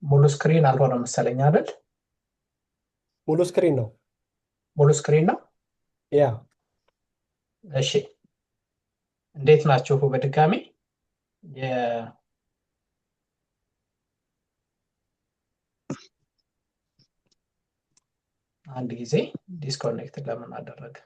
ሙሉ ስክሪን አልሆነ መሰለኝ አይደል? ሙሉ ስክሪን ነው። ሙሉ ስክሪን ነው። ያ እሺ፣ እንዴት ናችሁ? በድጋሚ አንድ ጊዜ ዲስኮኔክት ለምን አደረገ?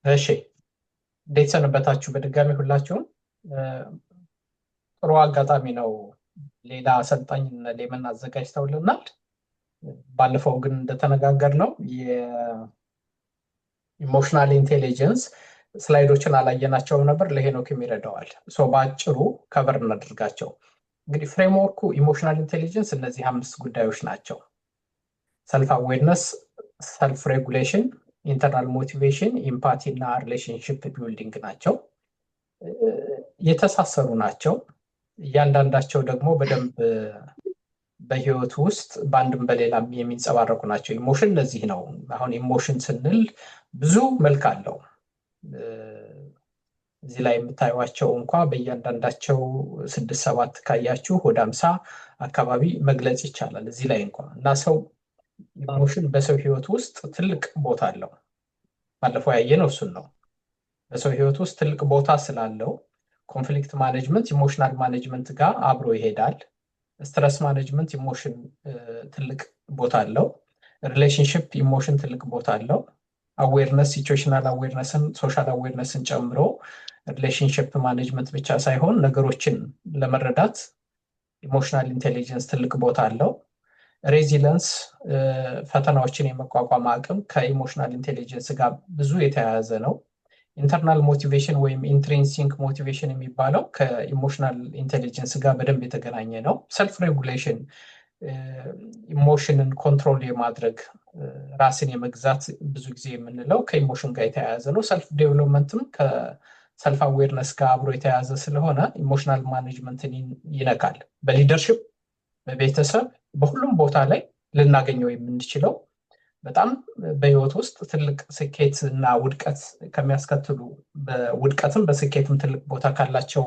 እሺ፣ እንዴት ሰነበታችሁ? በድጋሚ ሁላችሁም ጥሩ አጋጣሚ ነው። ሌላ አሰልጣኝ ሌመን አዘጋጅተውልናል። ባለፈው ግን እንደተነጋገርነው የኢሞሽናል ኢንቴሊጀንስ ስላይዶችን አላየናቸውም ነበር። ለሄኖክም ይረዳዋል። በአጭሩ ከቨር እናድርጋቸው። እንግዲህ ፍሬምወርኩ ኢሞሽናል ኢንቴሊጀንስ እነዚህ 5 ጉዳዮች ናቸው። ሰልፍ አዌርነስ፣ ሰልፍ ሬጉሌሽን፣ ኢንተርናል ሞቲቬሽን፣ ኢምፓቲ እና ሪሌሽንሽፕ ቢልዲንግ ናቸው። የተሳሰሩ ናቸው። እያንዳንዳቸው ደግሞ በደንብ በህይወት ውስጥ በአንድም በሌላም የሚንጸባረቁ ናቸው። ኢሞሽን ለዚህ ነው። አሁን ኢሞሽን ስንል ብዙ መልክ አለው። እዚህ ላይ የምታዩቸው እንኳ በእያንዳንዳቸው 6-7 ካያችሁ ወደ 50 አካባቢ መግለጽ ይቻላል እዚህ ላይ እንኳ እና ሰው ኢሞሽን በሰው ህይወት ውስጥ ትልቅ ቦታ አለው። ባለፈው ያየነው እሱን ነው። በሰው ህይወት ውስጥ ትልቅ ቦታ ስላለው ኮንፍሊክት ማኔጅመንት ኢሞሽናል ማኔጅመንት ጋር አብሮ ይሄዳል። ስትረስ ማኔጅመንት ኢሞሽን ትልቅ ቦታ አለው። ሪሌሽንሽፕ ኢሞሽን ትልቅ ቦታ አለው። አዌርነስ፣ ሲቹዌሽናል አዌርነስን ሶሻል አዌርነስን ጨምሮ ሪሌሽንሽፕ ማኔጅመንት ብቻ ሳይሆን ነገሮችን ለመረዳት ኢሞሽናል ኢንቴሊጀንስ ትልቅ ቦታ አለው። ሬዚለንስ ፈተናዎችን የመቋቋም አቅም ከኢሞሽናል ኢንቴሊጀንስ ጋር ብዙ የተያያዘ ነው። ኢንተርናል ሞቲቬሽን ወይም ኢንትሪንሲክ ሞቲቬሽን የሚባለው ከኢሞሽናል ኢንቴሊጀንስ ጋር በደንብ የተገናኘ ነው። ሰልፍ ሬጉሌሽን ኢሞሽንን ኮንትሮል የማድረግ ራስን የመግዛት ብዙ ጊዜ የምንለው ከኢሞሽን ጋር የተያያዘ ነው። ሰልፍ ዴቨሎፕመንትም ከሰልፍ አዌርነስ ጋር አብሮ የተያያዘ ስለሆነ ኢሞሽናል ማኔጅመንትን ይነካል። በሊደርሽፕ፣ በቤተሰብ፣ በሁሉም ቦታ ላይ ልናገኘው የምንችለው በጣም በህይወት ውስጥ ትልቅ ስኬት እና ውድቀት ከሚያስከትሉ በውድቀትም በስኬትም ትልቅ ቦታ ካላቸው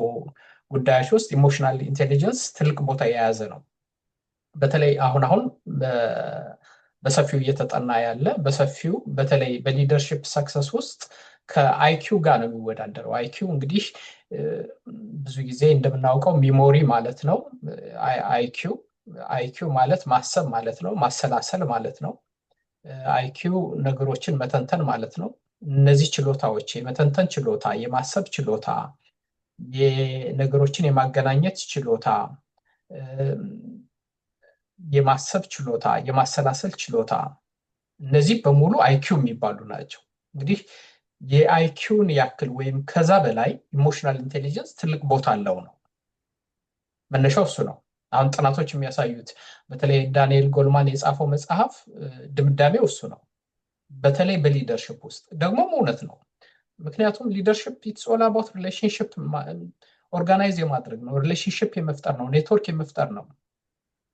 ጉዳዮች ውስጥ ኢሞሽናል ኢንቴሊጀንስ ትልቅ ቦታ የያዘ ነው። በተለይ አሁን በሰፊው እየተጠና ያለ በሰፊው በተለይ በሊደርሽፕ ሰክሰስ ውስጥ ከአይኪው ጋር ነው የሚወዳደረው። አይኪው እንግዲህ ብዙ ጊዜ እንደምናውቀው ሚሞሪ ማለት ነው። አይኪው ማለት ማሰብ ማለት ነው፣ ማሰላሰል ማለት ነው። አይኪው ነገሮችን መተንተን ማለት ነው። እነዚህ ችሎታዎች የመተንተን ችሎታ፣ የማሰብ ችሎታ፣ የነገሮችን የማገናኘት ችሎታ፣ የማሰብ ችሎታ፣ የማሰላሰል ችሎታ፣ እነዚህ በሙሉ አይኪው የሚባሉ ናቸው። እንግዲህ የአይኪውን ያክል ወይም ከዛ በላይ ኢሞሽናል ኢንቴሊጀንስ ትልቅ ቦታ አለው ነው መነሻው እሱ ነው። አሁን ጥናቶች የሚያሳዩት በተለይ ዳንኤል ጎልማን የጻፈው መጽሐፍ ድምዳሜው እሱ ነው። በተለይ በሊደርሽፕ ውስጥ ደግሞም እውነት ነው። ምክንያቱም ሊደርሽፕ ኢትስ ኦል አባውት ሪሌሽንሽፕ ኦርጋናይዝ የማድረግ ነው፣ ሪሌሽንሽፕ የመፍጠር ነው፣ ኔትወርክ የመፍጠር ነው።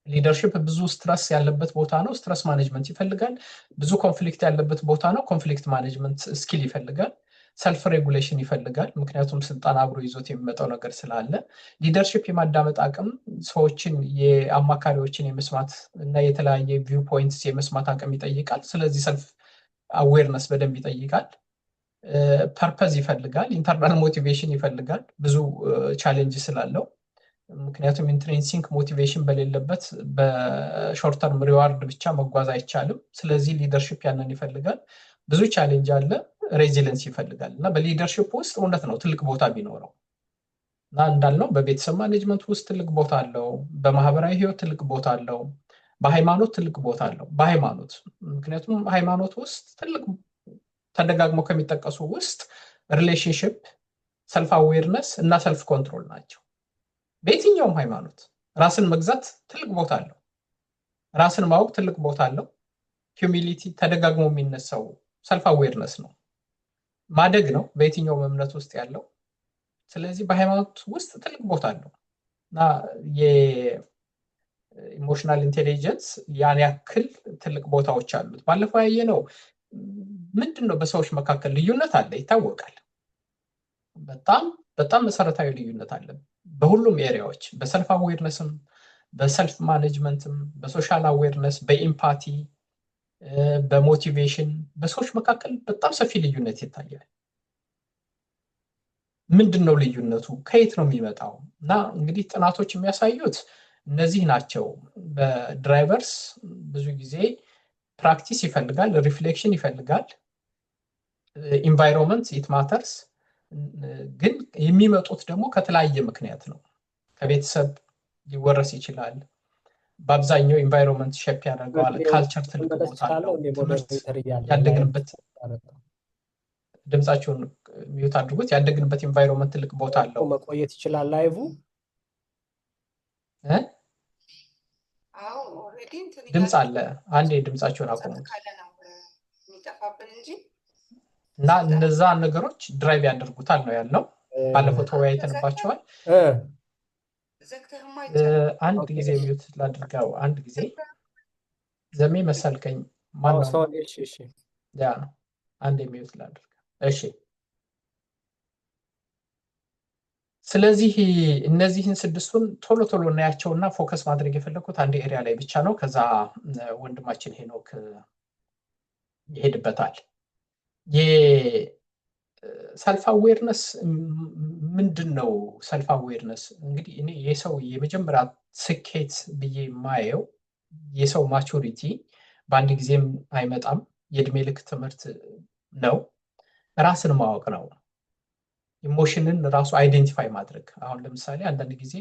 ሊደርሽፕ ብዙ ስትረስ ያለበት ቦታ ነው፣ ስትረስ ማኔጅመንት ይፈልጋል። ብዙ ኮንፍሊክት ያለበት ቦታ ነው፣ ኮንፍሊክት ማኔጅመንት ስኪል ይፈልጋል። ሰልፍ ሬጉሌሽን ይፈልጋል፣ ምክንያቱም ስልጣን አብሮ ይዞት የሚመጣው ነገር ስላለ። ሊደርሽፕ የማዳመጥ አቅም፣ ሰዎችን የአማካሪዎችን የመስማት እና የተለያየ ቪው ፖይንትስ የመስማት አቅም ይጠይቃል። ስለዚህ ሰልፍ አዌርነስ በደንብ ይጠይቃል። ፐርፐዝ ይፈልጋል፣ ኢንተርናል ሞቲቬሽን ይፈልጋል፣ ብዙ ቻሌንጅ ስላለው። ምክንያቱም ኢንትሪንሲክ ሞቲቬሽን በሌለበት በሾርት ተርም ሪዋርድ ብቻ መጓዝ አይቻልም። ስለዚህ ሊደርሽፕ ያንን ይፈልጋል። ብዙ ቻሌንጅ አለ፣ ሬዚለንስ ይፈልጋል። እና በሊደርሽፕ ውስጥ እውነት ነው ትልቅ ቦታ ቢኖረው እና እንዳልነው በቤተሰብ ማኔጅመንት ውስጥ ትልቅ ቦታ አለው፣ በማህበራዊ ህይወት ትልቅ ቦታ አለው፣ በሃይማኖት ትልቅ ቦታ አለው። በሃይማኖት ምክንያቱም ሃይማኖት ውስጥ ትልቅ ተደጋግሞ ከሚጠቀሱ ውስጥ ሪሌሽንሽፕ፣ ሰልፍ አዌርነስ እና ሰልፍ ኮንትሮል ናቸው። በየትኛውም ሃይማኖት ራስን መግዛት ትልቅ ቦታ አለው፣ ራስን ማወቅ ትልቅ ቦታ አለው። ሂዩሚሊቲ ተደጋግሞ የሚነሳው ሰልፍ አዌርነስ ነው። ማደግ ነው በየትኛውም እምነት ውስጥ ያለው። ስለዚህ በሃይማኖት ውስጥ ትልቅ ቦታ አለው እና የኢሞሽናል ኢንቴሊጀንስ ያን ያክል ትልቅ ቦታዎች አሉት። ባለፈው ያየነው ምንድን ነው በሰዎች መካከል ልዩነት አለ ይታወቃል። በጣም በጣም መሰረታዊ ልዩነት አለ በሁሉም ኤሪያዎች፣ በሰልፍ አዌርነስም፣ በሰልፍ ማኔጅመንትም፣ በሶሻል አዌርነስ፣ በኢምፓቲ፣ በሞቲቬሽን በሰዎች መካከል በጣም ሰፊ ልዩነት ይታያል። ምንድን ነው ልዩነቱ? ከየት ነው የሚመጣው? እና እንግዲህ ጥናቶች የሚያሳዩት እነዚህ ናቸው። በድራይቨርስ ብዙ ጊዜ ፕራክቲስ ይፈልጋል፣ ሪፍሌክሽን ይፈልጋል፣ ኢንቫይሮንመንት ኢት ማተርስ። ግን የሚመጡት ደግሞ ከተለያየ ምክንያት ነው። ከቤተሰብ ሊወረስ ይችላል። በአብዛኛው ኢንቫይሮንመንት ሼፕ ያደርገዋል። ካልቸር ትልቅ ቦታ አለው። ትምህርት ያደግንበት ድምጻቸውን ሚዩት አድርጉት። ያደግንበት ኢንቫይሮንመንት ትልቅ ቦታ አለው። መቆየት ይችላል ላይቭ ድምፅ አለ። አንዴ ድምጻቸውን አቆሙት እና እነዛ ነገሮች ድራይቭ ያደርጉታል ነው ያልነው። ባለፈው ተወያይተንባቸዋል። አንድ ጊዜ ሚዩት ላድርገው። አንድ ጊዜ ዘሜ መሰልከኝ ማነው? ያ አንዴ ሚዩት ላድርገው። እሺ፣ ስለዚህ እነዚህን ስድስቱን ቶሎ ቶሎ እናያቸውና ፎከስ ማድረግ የፈለኩት አንድ ኤሪያ ላይ ብቻ ነው። ከዛ ወንድማችን ሄኖክ ይሄድበታል። የሰልፍ አዌርነስ ምንድን ነው? ሰልፍ አዌርነስ እንግዲህ እኔ የሰው የመጀመሪያ ስኬት ብዬ የማየው የሰው ማቹሪቲ በአንድ ጊዜም አይመጣም፣ የእድሜ ልክ ትምህርት ነው። ራስን ማወቅ ነው። ኢሞሽንን ራሱ አይዴንቲፋይ ማድረግ። አሁን ለምሳሌ አንዳንድ ጊዜ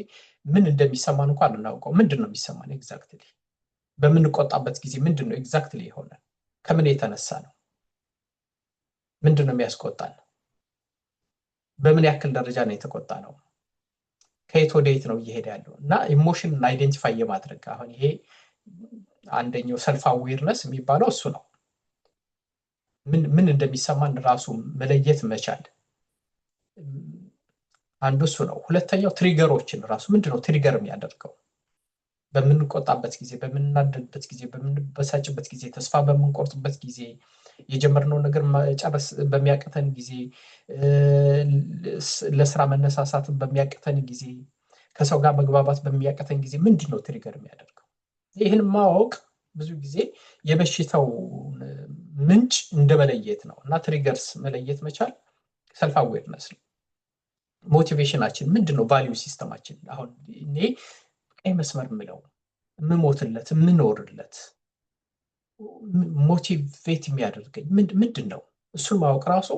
ምን እንደሚሰማን እንኳን እናውቀው። ምንድን ነው የሚሰማን ኤግዛክትሊ? በምንቆጣበት ጊዜ ምንድን ነው ኤግዛክትሊ የሆነ? ከምን የተነሳ ነው? ምንድን ነው የሚያስቆጣን? በምን ያክል ደረጃ ነው የተቆጣ ነው? ከየት ወደ የት ነው እየሄደ ያለው? እና ኢሞሽንን አይዴንቲፋይ የማድረግ አሁን ይሄ አንደኛው ሰልፍ አዌርነስ የሚባለው እሱ ነው። ምን እንደሚሰማን ራሱ መለየት መቻል አንዱ እሱ ነው። ሁለተኛው ትሪገሮችን ራሱ ምንድነው ትሪገር የሚያደርገው? በምንቆጣበት ጊዜ፣ በምናደድበት ጊዜ፣ በምንበሳጭበት ጊዜ፣ ተስፋ በምንቆርጥበት ጊዜ፣ የጀመርነው ነገር መጨረስ በሚያቅተን ጊዜ፣ ለስራ መነሳሳትን በሚያቅተን ጊዜ፣ ከሰው ጋር መግባባት በሚያቅተን ጊዜ ምንድነው ትሪገር የሚያደርገው? ይህን ማወቅ ብዙ ጊዜ የበሽታው ምንጭ እንደመለየት ነው እና ትሪገርስ መለየት መቻል ሰልፍ አዌርነስ ነው። ሞቲቬሽናችን ምንድነው? ቫሊዩ ሲስተማችን። አሁን እኔ ቀይ መስመር የምለው የምሞትለት የምኖርለት ሞቲቬት የሚያደርገኝ ምንድን ነው? እሱን ማወቅ ራሱ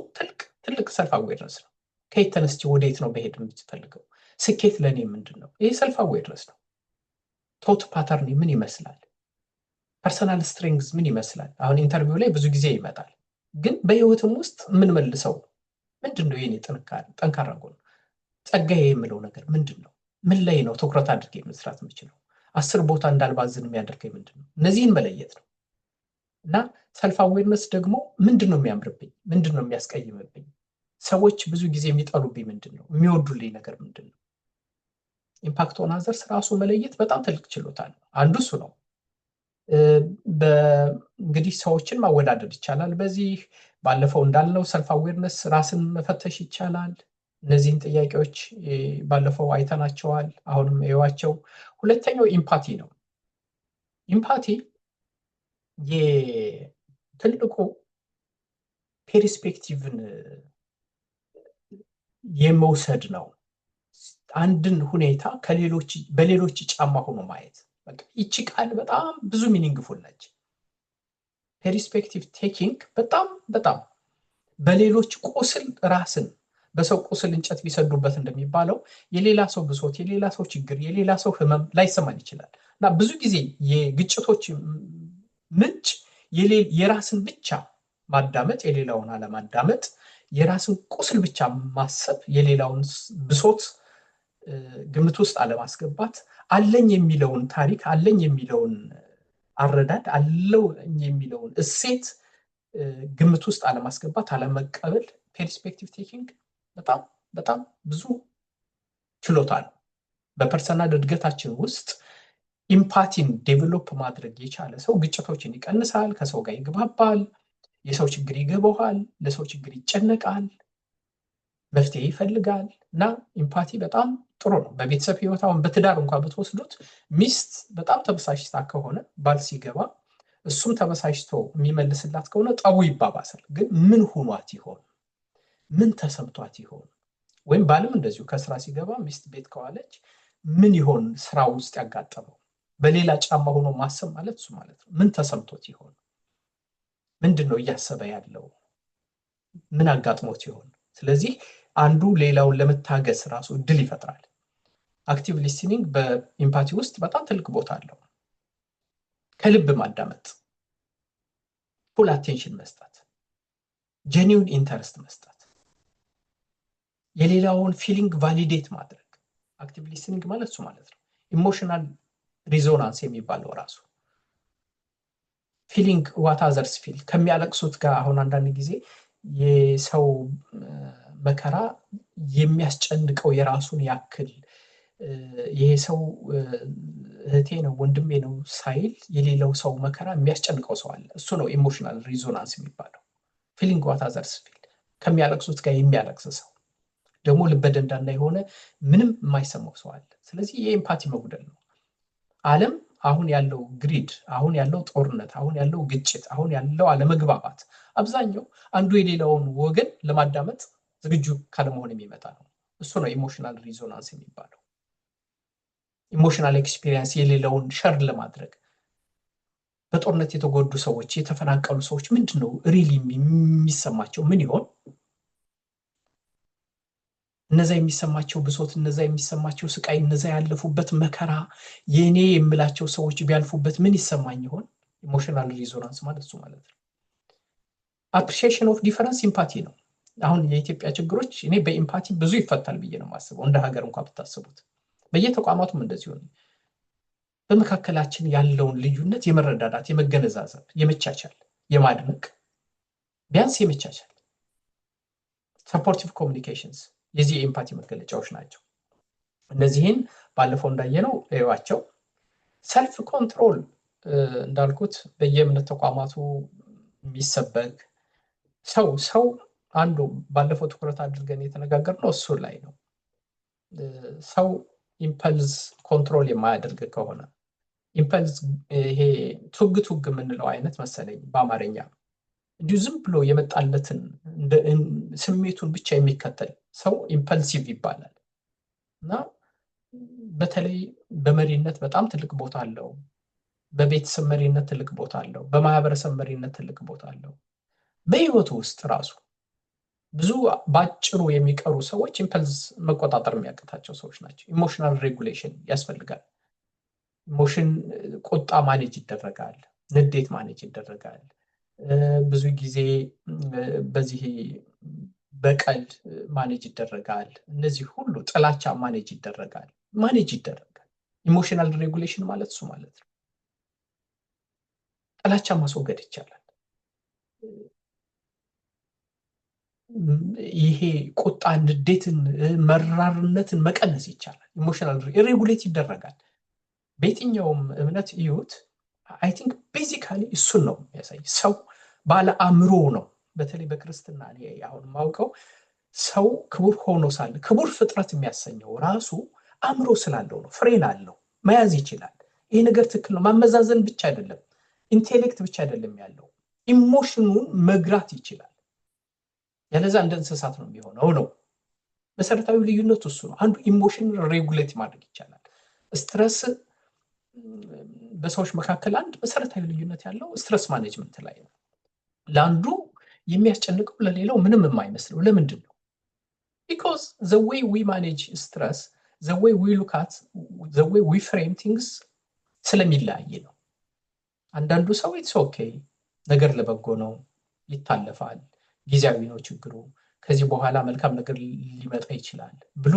ትልቅ ሰልፍ አዌርነስ ነው። ከየት ተነስቼ ወደየት ነው መሄድ የምትፈልገው? ስኬት ለእኔ ምንድን ነው? ይህ ሰልፍ አዌርነስ ነው። ቶት ፓተርን ምን ይመስላል? ፐርሰናል ስትሬንግዝ ምን ይመስላል? አሁን ኢንተርቪው ላይ ብዙ ጊዜ ይመጣል። ግን በህይወትም ውስጥ የምንመልሰው ምንድን ነው? የኔ ጠንካራ ጎን፣ ጸጋዬ የምለው ነገር ምንድን ነው? ምን ላይ ነው ትኩረት አድርጌ መስራት የምችለው? 10 ቦታ እንዳልባዝን የሚያደርገኝ ምንድን ነው? እነዚህን መለየት ነው እና ሰልፍ አዌርነስ ደግሞ ምንድን ነው የሚያምርብኝ? ምንድን ነው የሚያስቀይምብኝ? ሰዎች ብዙ ጊዜ የሚጠሉብኝ ምንድን ነው? የሚወዱልኝ ነገር ምንድን ነው? ኢምፓክት ኦን አዘርስ ራሱ መለየት በጣም ትልቅ ችሎታ ነው። አንዱ እሱ ነው። እንግዲህ ሰዎችን ማወዳደር ይቻላል። በዚህ ባለፈው እንዳልነው ሰልፍ አዌርነስ ራስን መፈተሽ ይቻላል። እነዚህን ጥያቄዎች ባለፈው አይተናቸዋል። አሁንም እዩዋቸው። ሁለተኛው ኢምፓቲ ነው። ኢምፓቲ የትልቁ ፔርስፔክቲቭን የመውሰድ ነው። አንድን ሁኔታ በሌሎች ጫማ ሆኖ ማየት። ይቺ ቃል በጣም ብዙ ሚኒንግፉል ነች። ፔርስፔክቲቭ ቴኪንግ በጣም በሌሎች ቁስል ራስን በሰው ቁስል እንጨት ቢሰዱበት እንደሚባለው የሌላ ሰው ብሶት፣ የሌላ ሰው ችግር፣ የሌላ ሰው ህመም ላይሰማን ይችላል እና ብዙ ጊዜ የግጭቶች ምንጭ የራስን ብቻ ማዳመጥ፣ የሌላውን አለማዳመጥ፣ የራስን ቁስል ብቻ ማሰብ፣ የሌላውን ብሶት ግምት ውስጥ አለማስገባት፣ አለኝ የሚለውን ታሪክ፣ አለኝ የሚለውን አረዳድ፣ አለው የሚለውን እሴት ግምት ውስጥ አለማስገባት፣ አለመቀበል ፐርስፔክቲቭ ቴኪንግ በጣም በጣም ብዙ ችሎታ ነው። በፐርሰናል እድገታችን ውስጥ ኢምፓቲን ዴቨሎፕ ማድረግ የቻለ ሰው ግጭቶችን ይቀንሳል፣ ከሰው ጋር ይግባባል፣ የሰው ችግር ይገባዋል፣ ለሰው ችግር ይጨነቃል፣ መፍትሄ ይፈልጋል። እና ኢምፓቲ በጣም ጥሩ ነው። በቤተሰብ ህይወት አሁን በትዳር እንኳን ብትወስዱት ሚስት በጣም ተበሳጭታ ከሆነ ባል ሲገባ እሱም ተበሳጭቶ የሚመልስላት ከሆነ ጠቡ ይባባሳል። ግን ምን ሆኗት ይሆን? ምን ተሰምቷት ይሆን? ወይም ባልም እንደዚሁ ከስራ ሲገባ ሚስት ቤት ከዋለች ምን ይሆን ስራ ውስጥ ያጋጠመው? በሌላ ጫማ ሆኖ ማሰብ ማለት እሱ ማለት ነው። ምን ተሰምቶት ይሆን? ምንድን ነው እያሰበ ያለው? ምን አጋጥሞት ይሆን? ስለዚህ አንዱ ሌላውን ለመታገስ ራሱ እድል ይፈጥራል። አክቲቭ ሊስኒንግ በኢምፓቲ ውስጥ በጣም ትልቅ ቦታ አለው። ከልብ ማዳመጥ፣ ፉል አቴንሽን መስጠት፣ ጄኒውን ኢንተረስት መስጠት፣ የሌላውን ፊሊንግ ቫሊዴት ማድረግ። አክቲቭ ሊስኒንግ ማለት እሱ ማለት ነው። ኢሞሽናል ሪዞናንስ የሚባለው ራሱ ፊሊንግ ዋት አዘርስ ፊል ከሚያለቅሱት ጋር አሁን አንዳንድ ጊዜ የሰው መከራ የሚያስጨንቀው የራሱን ያክል ይሄ ሰው እህቴ ነው ወንድሜ ነው ሳይል የሌላው ሰው መከራ የሚያስጨንቀው ሰው አለ። እሱ ነው ኢሞሽናል ሪዞናንስ የሚባለው። ፊሊንግ ዋት አዘርስ ፊል ከሚያለቅሱት ጋር የሚያለቅስ ሰው ደግሞ ልበደንዳና የሆነ ምንም የማይሰማው ሰው አለ። ስለዚህ የኤምፓቲ መጉደል ነው። ዓለም አሁን ያለው ግሪድ፣ አሁን ያለው ጦርነት፣ አሁን ያለው ግጭት፣ አሁን ያለው አለመግባባት አብዛኛው አንዱ የሌላውን ወገን ለማዳመጥ ዝግጁ ካለመሆን የሚመጣ ነው። እሱ ነው ኢሞሽናል ሪዞናንስ የሚባለው። ኢሞሽናል ኤክስፒሪየንስ የሌላውን ሸር ለማድረግ በጦርነት የተጎዱ ሰዎች፣ የተፈናቀሉ ሰዎች ምንድነው ሪሊ የሚሰማቸው? ምን ይሆን እነዛ የሚሰማቸው ብሶት፣ እነዛ የሚሰማቸው ስቃይ፣ እነዛ ያለፉበት መከራ የኔ የምላቸው ሰዎች ቢያልፉበት ምን ይሰማኝ ይሆን? ኢሞሽናል ሪዞናንስ ማለት እሱ ማለት ነው። አፕሪሺዬሽን ኦፍ ዲፈረንስ ኢምፓቲ ነው። አሁን የኢትዮጵያ ችግሮች እኔ በኢምፓቲ ብዙ ይፈታል ብዬ ነው የማስበው። እንደ ሀገር እንኳን ብታስቡት በየተቋማቱም እንደዚህ ሆነ። በመካከላችን ያለውን ልዩነት የመረዳዳት፣ የመገነዛዘብ፣ የመቻቻል፣ የማድነቅ ቢያንስ የመቻቻል ሰፖርቲቭ ኮሚኒኬሽንስ የዚህ የኢምፓቲ መገለጫዎች ናቸው። እነዚህን ባለፈው እንዳየነው እዩዋቸው። ሰልፍ ኮንትሮል እንዳልኩት በየእምነት ተቋማቱ የሚሰበክ ሰው አንዱ ባለፈው ትኩረት አድርገን የተነጋገርነው እሱ ላይ ነው። ሰው ኢምፐልስ ኮንትሮል የማያደርግ ከሆነ ኢምፐልስ ይሄ ቱግ የምንለው አይነት መሰለኝ በአማርኛ እንዲሁ ዝም ብሎ የመጣለትን ስሜቱን ብቻ የሚከተል ሰው ኢምፐልሲቭ ይባላል። እና በተለይ በመሪነት በጣም ትልቅ ቦታ አለው። በቤተሰብ መሪነት ትልቅ ቦታ አለው። በማህበረሰብ መሪነት ትልቅ ቦታ አለው። በህይወቱ ውስጥ ራሱ ብዙ ባጭሩ የሚቀሩ ሰዎች ኢምፐልስ መቆጣጠር የሚያቅታቸው ሰዎች ናቸው። ኢሞሽናል ሬጉሌሽን ያስፈልጋል። ኢሞሽን ቁጣ ማኔጅ ይደረጋል፣ ንዴት ማኔጅ ይደረጋል። ብዙ ጊዜ በዚህ በቀል ማኔጅ ይደረጋል። እነዚህ ሁሉ ጥላቻ ማኔጅ ይደረጋል። ኢሞሽናል ሬጉሌሽን ማለት እሱ ማለት ነው። ጥላቻ ማስወገድ ይቻላል። ይሄ ቁጣ፣ ንዴትን፣ መራርነትን መቀነስ ይቻላል። ኢሞሽናል ሬጉሌት ይደረጋል። በየትኛውም እምነት እዩት። አይ ቲንክ ቤዚካሊ እሱን ነው የሚያሳይ። ሰው ባለ አእምሮ ነው። በተለይ በክርስትና አሁን ማውቀው ሰው ክቡር ሆኖ ሳለ ክቡር ፍጥረት የሚያሰኘው ራሱ አእምሮ ስላለው ነው። ፍሬን አለው፣ መያዝ ይችላል። ይሄ ነገር ትክክል ነው። ማመዛዘን ብቻ አይደለም፣ ኢንቴሌክት ብቻ አይደለም ያለው፣ ኢሞሽኑን መግራት ይችላል። ያለዛ እንደ እንስሳት ነው የሚሆነው ነው። መሰረታዊ ልዩነቱ እሱ ነው። አንዱ ኢሞሽን ሬጉሌት ማድረግ ይቻላል። ስትረስ በሰዎች መካከል አንድ መሰረታዊ ልዩነት ያለው ስትረስ ማኔጅመንት ላይ ነው። ለአንዱ የሚያስጨንቀው ለሌላው ምንም የማይመስለው ለምንድን ነው? ቢኮዝ the way we manage stress, the way we look at, the way we frame things ስለሚለያይ ነው። አንዳንዱ ሰው ኢትስ ኦኬ፣ ነገር ለበጎ ነው፣ ይታለፋል፣ ጊዜያዊ ነው ችግሩ፣ ከዚህ በኋላ መልካም ነገር ሊመጣ ይችላል ብሎ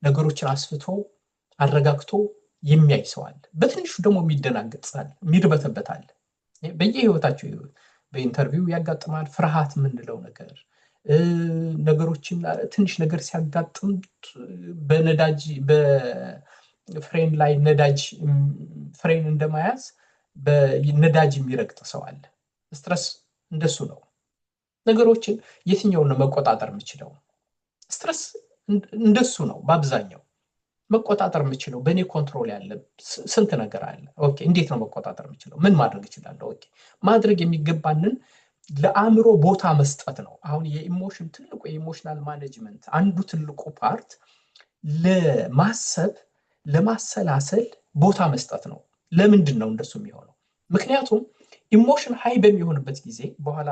ነገሮችን አስፍቶ አረጋግቶ የሚያይ ሰው አለ። በትንሹ ደግሞ የሚደናገጣል፣ የሚርበተበታል። በየህይወታቸው በኢንተርቪው ያጋጥማል። ፍርሃት የምንለው ነገር ነገሮችን ትንሽ ነገር ሲያጋጥም በነዳጅ በፍሬን ላይ ነዳጅ ፍሬን እንደማያዝ በነዳጅ የሚረግጥ ሰው አለ። ስትረስ እንደሱ ነው። ነገሮችን የትኛውን ነው መቆጣጠር የምችለው? ስትረስ እንደሱ ነው። በአብዛኛው መቆጣጠር የምችለው በእኔ ኮንትሮል ያለ ስንት ነገር አለ። ኦኬ፣ እንዴት ነው መቆጣጠር የምችለው? ምን ማድረግ እችላለሁ? ኦኬ፣ ማድረግ የሚገባንን ለአእምሮ ቦታ መስጠት ነው። አሁን የኢሞሽን ትልቁ የኢሞሽናል ማኔጅመንት አንዱ ትልቁ ፓርት ለማሰብ ለማሰላሰል ቦታ መስጠት ነው። ለምንድን ነው እንደሱ የሚሆነው? ምክንያቱም ኢሞሽን ሃይ በሚሆንበት ጊዜ በኋላ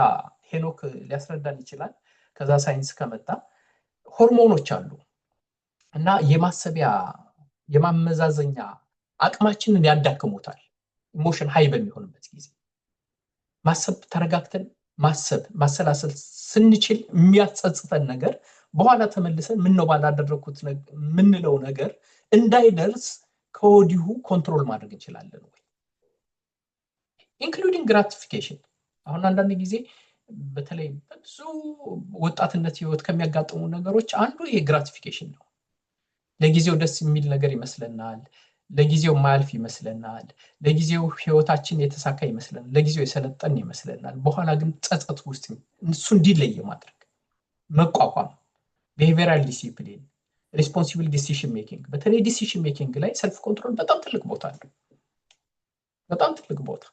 ሄኖክ ሊያስረዳን ይችላል። ከዛ ሳይንስ ከመጣ ሆርሞኖች አሉ እና የማሰቢያ የማመዛዘኛ አቅማችንን ያዳክሙታል። ኢሞሽን ሃይ በሚሆንበት ጊዜ ማሰብ ተረጋግተን ማሰብ ማሰላሰል ስንችል የሚያጸጽተን ነገር በኋላ ተመልሰን ምን ነው ባላደረኩት ምንለው ነገር እንዳይደርስ ከወዲሁ ኮንትሮል ማድረግ እንችላለን ወይ? ኢንክሉዲንግ ግራቲፊኬሽን። አሁን አንዳንድ ጊዜ በተለይ ብዙ ወጣትነት ህይወት ከሚያጋጥሙ ነገሮች አንዱ ይሄ ግራቲፊኬሽን ነው። ለጊዜው ደስ የሚል ነገር ይመስለናል፣ ለጊዜው ማያልፍ ይመስለናል፣ ለጊዜው ህይወታችን የተሳካ ይመስለናል፣ ለጊዜው የሰለጠን ይመስለናል። በኋላ ግን ጸጸት ውስጥ እሱ እንዲለይ ማድረግ መቋቋም፣ ቢሄቪየራል ዲሲፕሊን፣ ሪስፖንሲብል ዲሲሽን ሜኪንግ። በተለይ ዲሲሽን ሜኪንግ ላይ ሰልፍ ኮንትሮል በጣም ትልቅ ቦታ አለው፣ በጣም ትልቅ ቦታ።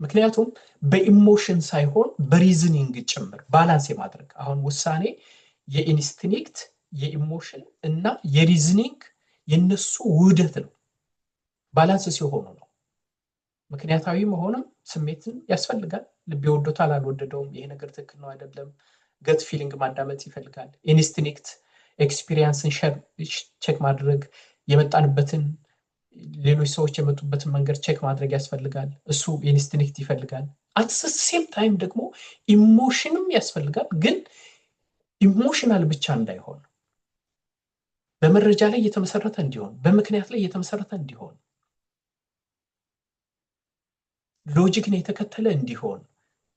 ምክንያቱም በኢሞሽን ሳይሆን በሪዝኒንግ ጭምር ባላንስ የማድረግ አሁን ውሳኔ የኢንስቲንክት የኢሞሽን እና የሪዝኒንግ የነሱ ውህደት ነው። ባላንስ ሲሆኑ ነው። ምክንያታዊ መሆንም ስሜትን ያስፈልጋል። ልብ ወዶታል አልወደደውም፣ ይሄ ነገር ትክክል ነው አይደለም፣ ገት ፊሊንግ ማዳመጥ ይፈልጋል። ኢንስቲንክት ኤክስፒሪየንስን ቼክ ማድረግ፣ የመጣንበትን ሌሎች ሰዎች የመጡበትን መንገድ ቼክ ማድረግ ያስፈልጋል። እሱ ኢንስቲንክት ይፈልጋል። አት ሴም ታይም ደግሞ ኢሞሽንም ያስፈልጋል። ግን ኢሞሽናል ብቻ እንዳይሆን በመረጃ ላይ የተመሰረተ እንዲሆን፣ በምክንያት ላይ የተመሰረተ እንዲሆን፣ ሎጂክን የተከተለ እንዲሆን፣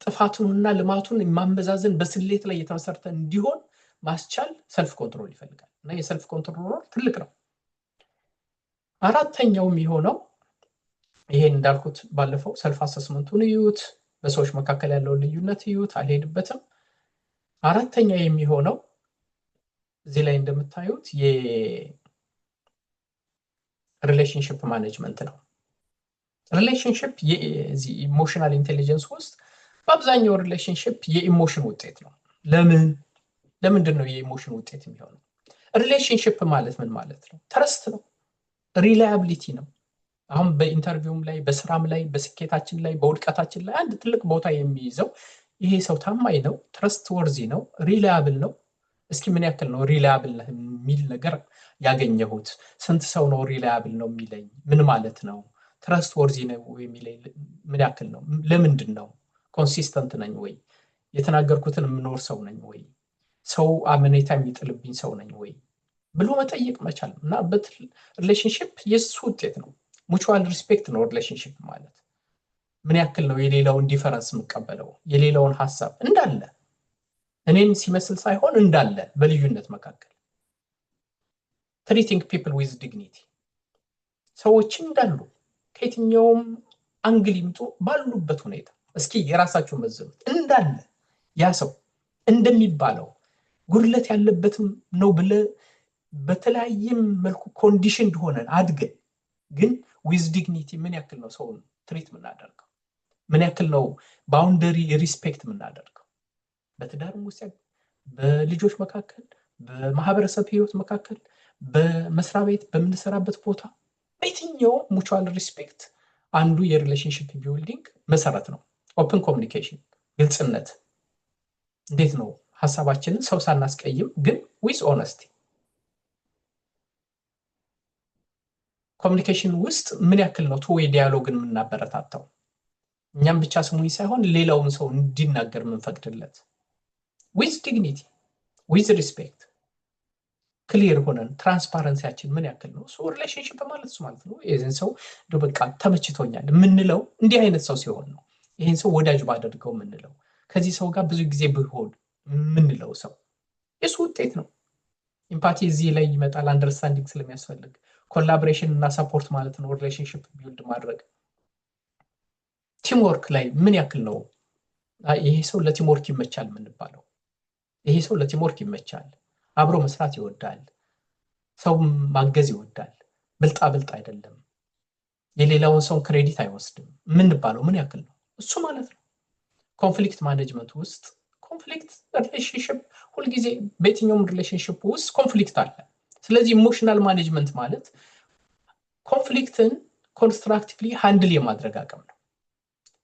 ጥፋቱንና ልማቱን ማመዛዘን በስሌት ላይ የተመሰረተ እንዲሆን ማስቻል ሰልፍ ኮንትሮል ይፈልጋል እና የሰልፍ ኮንትሮል ትልቅ ነው። አራተኛው የሚሆነው ይሄን እንዳልኩት ባለፈው ሰልፍ አሰስመንቱን እዩት፣ በሰዎች መካከል ያለውን ልዩነት እዩት፣ አልሄድበትም። አራተኛ የሚሆነው እዚህ ላይ እንደምታዩት የሪሌሽንሽፕ ማኔጅመንት ነው። ሪሌሽንሽፕ የዚህ ኢሞሽናል ኢንቴሊጀንስ ውስጥ በአብዛኛው ሪሌሽንሽፕ የኢሞሽን ውጤት ነው። ለምንድን ነው የኢሞሽን ውጤት የሚሆነው? ሪሌሽንሽፕ ማለት ምን ማለት ነው? ትረስት ነው፣ ሪላያቢሊቲ ነው። አሁን በኢንተርቪውም ላይ በስራም ላይ በስኬታችን ላይ በውድቀታችን ላይ አንድ ትልቅ ቦታ የሚይዘው ይሄ ሰው ታማኝ ነው፣ ትረስት ወርዚ ነው፣ ሪላያብል ነው። እስኪ ምን ያክል ነው ሪላያብል የሚል ነገር ያገኘሁት? ስንት ሰው ነው ሪላያብል ነው የሚለኝ? ምን ማለት ነው? ትረስት ወርዚ ነው የሚለኝ ምን ያክል ነው? ለምንድን ነው? ኮንሲስተንት ነኝ ወይ? የተናገርኩትን የምኖር ሰው ነኝ ወይ? ሰው አመኔታ የሚጥልብኝ ሰው ነኝ ወይ ብሎ መጠየቅ መቻል እና ሪሌሽንሽፕ የሱ ውጤት ነው። ሙቹዋል ሪስፔክት ነው ሪሌሽንሽፕ ማለት። ምን ያክል ነው የሌላውን ዲፈረንስ የምቀበለው? የሌላውን ሀሳብ እንዳለ እኔን ሲመስል ሳይሆን እንዳለ በልዩነት መካከል ትሪቲንግ ፒፕል ዊዝ ዲግኒቲ። ሰዎች እንዳሉ ከየትኛውም አንግል ይምጡ ባሉበት ሁኔታ እስኪ የራሳቸው መዘኑት እንዳለ ያ ሰው እንደሚባለው ጉድለት ያለበትም ነው ብለ በተለያየም መልኩ ኮንዲሽን ሆነን አድገን ግን ዊዝ ዲግኒቲ ምን ያክል ነው ሰውን ትሪት የምናደርገው? ምን ያክል ነው ባውንደሪ ሪስፔክት የምናደርገው? በትዳርም ውስጥ በልጆች መካከል፣ በማህበረሰብ ህይወት መካከል፣ በመስሪያ ቤት በምንሰራበት ቦታ በየትኛው ሙቹዋል ሪስፔክት አንዱ የሪሌሽንሽፕ ቢልዲንግ መሰረት ነው። ኦፕን ኮሚኒኬሽን፣ ግልጽነት። እንዴት ነው ሀሳባችንን ሰው ሳናስቀይም ግን ዊዝ ኦነስቲ ኮሚኒኬሽን ውስጥ ምን ያክል ነው ቱዌይ ዲያሎግን የምናበረታታው? እኛም ብቻ ስሙኝ ሳይሆን ሌላውን ሰው እንዲናገር የምንፈቅድለት ዊዝ ዲግኒቲ ዊዝ ሪስፔክት ክሊር ሆነን ትራንስፓረንሲያችን ምን ያክል ነው? እሱ ሪሌሽንሽፕ ማለት እሱ ማለት ነው። ይህን ሰው በቃ ተመችቶኛል የምንለው እንዲህ አይነት ሰው ሲሆን ነው። ይህን ሰው ወዳጅ ባደርገው የምንለው ከዚህ ሰው ጋር ብዙ ጊዜ ብሆን የምንለው ሰው የሱ ውጤት ነው። ኢምፓቲ እዚህ ላይ ይመጣል። አንደርስታንዲንግ ስለሚያስፈልግ ኮላቦሬሽን እና ሰፖርት ማለት ነው። ሪሌሽንሽፕ ቢልድ ማድረግ ቲምወርክ ላይ ምን ያክል ነው ይሄ ሰው ለቲምወርክ ይመቻል የምንባለው? ይሄ ሰው ለቲምወርክ ይመቻል፣ አብሮ መስራት ይወዳል፣ ሰው ማገዝ ይወዳል፣ ብልጣ ብልጥ አይደለም፣ የሌላውን ሰው ክሬዲት አይወስድም የምንባለው ምን ያክል ነው? እሱ ማለት ነው። ኮንፍሊክት ማኔጅመንት ውስጥ ኮንፍሊክት ሪሌሽንሽፕ ሁልጊዜ በየትኛውም ሪሌሽንሽፕ ውስጥ ኮንፍሊክት አለ። ስለዚህ ኢሞሽናል ማኔጅመንት ማለት ኮንፍሊክትን ኮንስትራክቲቭሊ ሃንድል የማድረግ አቅም ነው።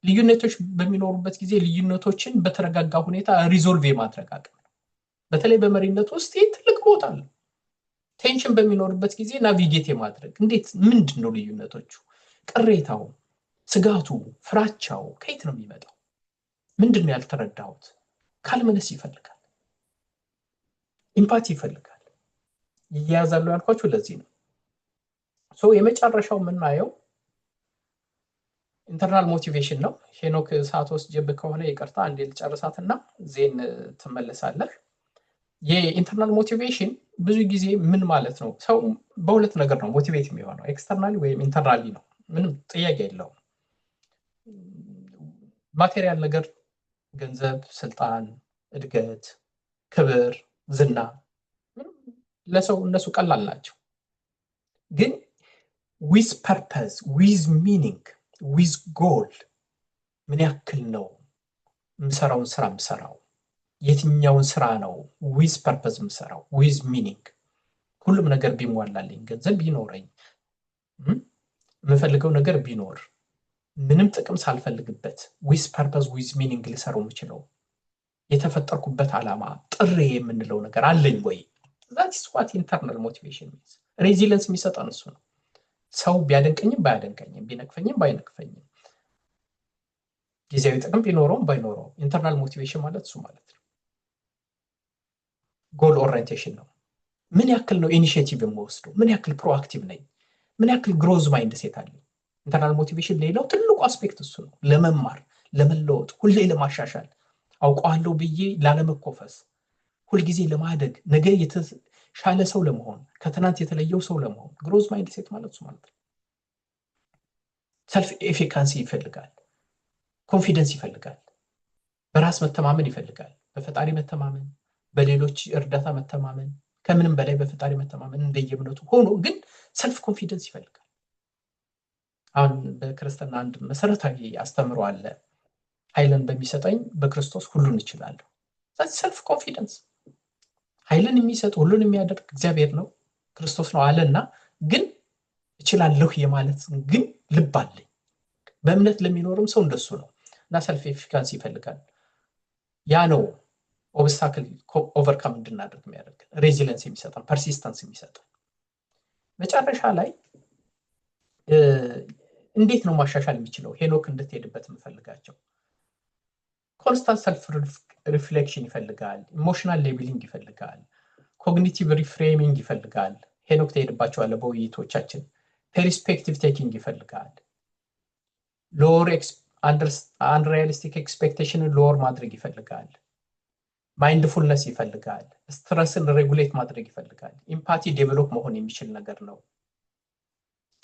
ልዩነቶች በሚኖሩበት ጊዜ ልዩነቶችን በተረጋጋ ሁኔታ ሪዞልቭ የማድረግ አቅም ነው። በተለይ በመሪነት ውስጥ ይህ ትልቅ ቦታ አለው። ቴንሽን በሚኖርበት ጊዜ ናቪጌት የማድረግ እንዴት፣ ምንድን ነው ልዩነቶቹ፣ ቅሬታው፣ ስጋቱ፣ ፍራቻው ከየት ነው የሚመጣው? ምንድን ነው ያልተረዳሁት? ካልመለስ ይፈልጋል፣ ኢምፓቲ ይፈልጋል። ይያዛሉ ያልኳችሁ ለዚህ ነው። የመጨረሻው የምናየው ኢንተርናል ሞቲቬሽን ነው። ሄኖክ ሰዓት ወስጄብ ከሆነ ይቅርታ አንዴ ልጨርሳትና ዜን ትመለሳለህ። የኢንተርናል ሞቲቬሽን ብዙ ጊዜ ምን ማለት ነው? ሰው በሁለት ነገር ነው ሞቲቬት የሚሆነው፣ ኤክስተርናሊ ወይም ኢንተርናሊ ነው። ምንም ጥያቄ የለውም። ማቴሪያል ነገር ገንዘብ፣ ስልጣን፣ እድገት፣ ክብር፣ ዝና ለሰው እነሱ ቀላል ናቸው። ግን ዊዝ ፐርፐዝ፣ ዊዝ ሚኒንግ፣ ዊዝ ጎል ምን ያክል ነው የምሰራውን ስራ የምሰራው? የትኛውን ስራ ነው ዊዝ ፐርፐዝ የምሰራው? ዊዝ ሚኒንግ ሁሉም ነገር ቢሟላልኝ፣ ገንዘብ ቢኖረኝ፣ የምፈልገው ነገር ቢኖር፣ ምንም ጥቅም ሳልፈልግበት ዊዝ ፐርፐዝ ዊዝ ሚኒንግ ልሰራው የምችለው የተፈጠርኩበት ዓላማ ጥሪ የምንለው ነገር አለኝ ወይ? ዛትስ ዋት ኢንተርናል ሞቲቬሽን ሚንስ። ሬዚለንስ የሚሰጠን እሱ ነው። ሰው ቢያደንቀኝም ባያደንቀኝም፣ ቢነቅፈኝም ባይነቅፈኝም፣ ጊዜያዊ ጥቅም ቢኖረውም ባይኖረውም ኢንተርናል ሞቲቬሽን ማለት እሱ ማለት ነው። ጎል ኦሪየንቴሽን ነው። ምን ያክል ነው ኢኒሺዬቲቭ የምወስደው? ምን ያክል ፕሮአክቲቭ ነኝ? ምን ያክል ግሮዝ ማይንድ ሴት አለኝ? ኢንተርናል ሞቲቬሽን ሌላው ትልቁ አስፔክት እሱ ነው። ለመማር፣ ለመለወጥ፣ ሁሌ ለማሻሻል፣ አውቀዋለሁ ብዬ ላለመኮፈስ፣ ሁልጊዜ ለማደግ፣ ነገ የተሻለ ሰው ለመሆን፣ ከትናንት የተለየው ሰው ለመሆን ግሮዝ ማይንድ ሴት ማለት እሱ ማለት ነው። ሰልፍ ኤፊካንሲ ይፈልጋል፣ ኮንፊደንስ ይፈልጋል፣ በራስ መተማመን ይፈልጋል፣ በፈጣሪ መተማመን፣ በሌሎች እርዳታ መተማመን፣ ከምንም በላይ በፈጣሪ መተማመን እንደየእምነቱ ሆኖ ግን ሰልፍ ኮንፊደንስ ይፈልጋል። አሁን በክርስትና አንድ መሰረታዊ አስተምሮ አለ። ኃይልን በሚሰጠኝ በክርስቶስ ሁሉን እችላለሁ። ሰልፍ ኮንፊደንስ ኃይልን የሚሰጥ ሁሉን የሚያደርግ እግዚአብሔር ነው፣ ክርስቶስ ነው አለና ግን እችላለሁ የማለት ግን ልብ አለኝ። በእምነት ለሚኖርም ሰው እንደሱ ነው እና ሰልፍ ኤፊካንሲ ይፈልጋል። ያ ነው ኦብስታክል ኦቨርካም እንድናደርግ የሚያደርግ፣ ሬዚለንስ የሚሰጠን፣ ፐርሲስተንስ የሚሰጠን። መጨረሻ ላይ እንዴት ነው ማሻሻል የሚችለው? ሄኖክ እንድትሄድበት የምፈልጋቸው ኮንስታንት ሰልፍ ሪፍሌክሽን ይፈልጋል፣ ኢሞሽናል ሌብሊንግ ይፈልጋል፣ ኮግኒቲቭ ሪፍሬሚንግ ይፈልጋል። ሄኖክ ትሄድባቸዋለህ በውይይቶቻችን። ፔርስፔክቲቭ ቴኪንግ ይፈልጋል። ሎወር አንሪያሊስቲክ ኤክስፔክቴሽንን ሎወር ማድረግ ይፈልጋል። ማይንድፉልነስ ይፈልጋል። ስትረስን ሬጉሌት ማድረግ ይፈልጋል። ኢምፓቲ ዴቨሎፕ መሆን የሚችል ነገር ነው።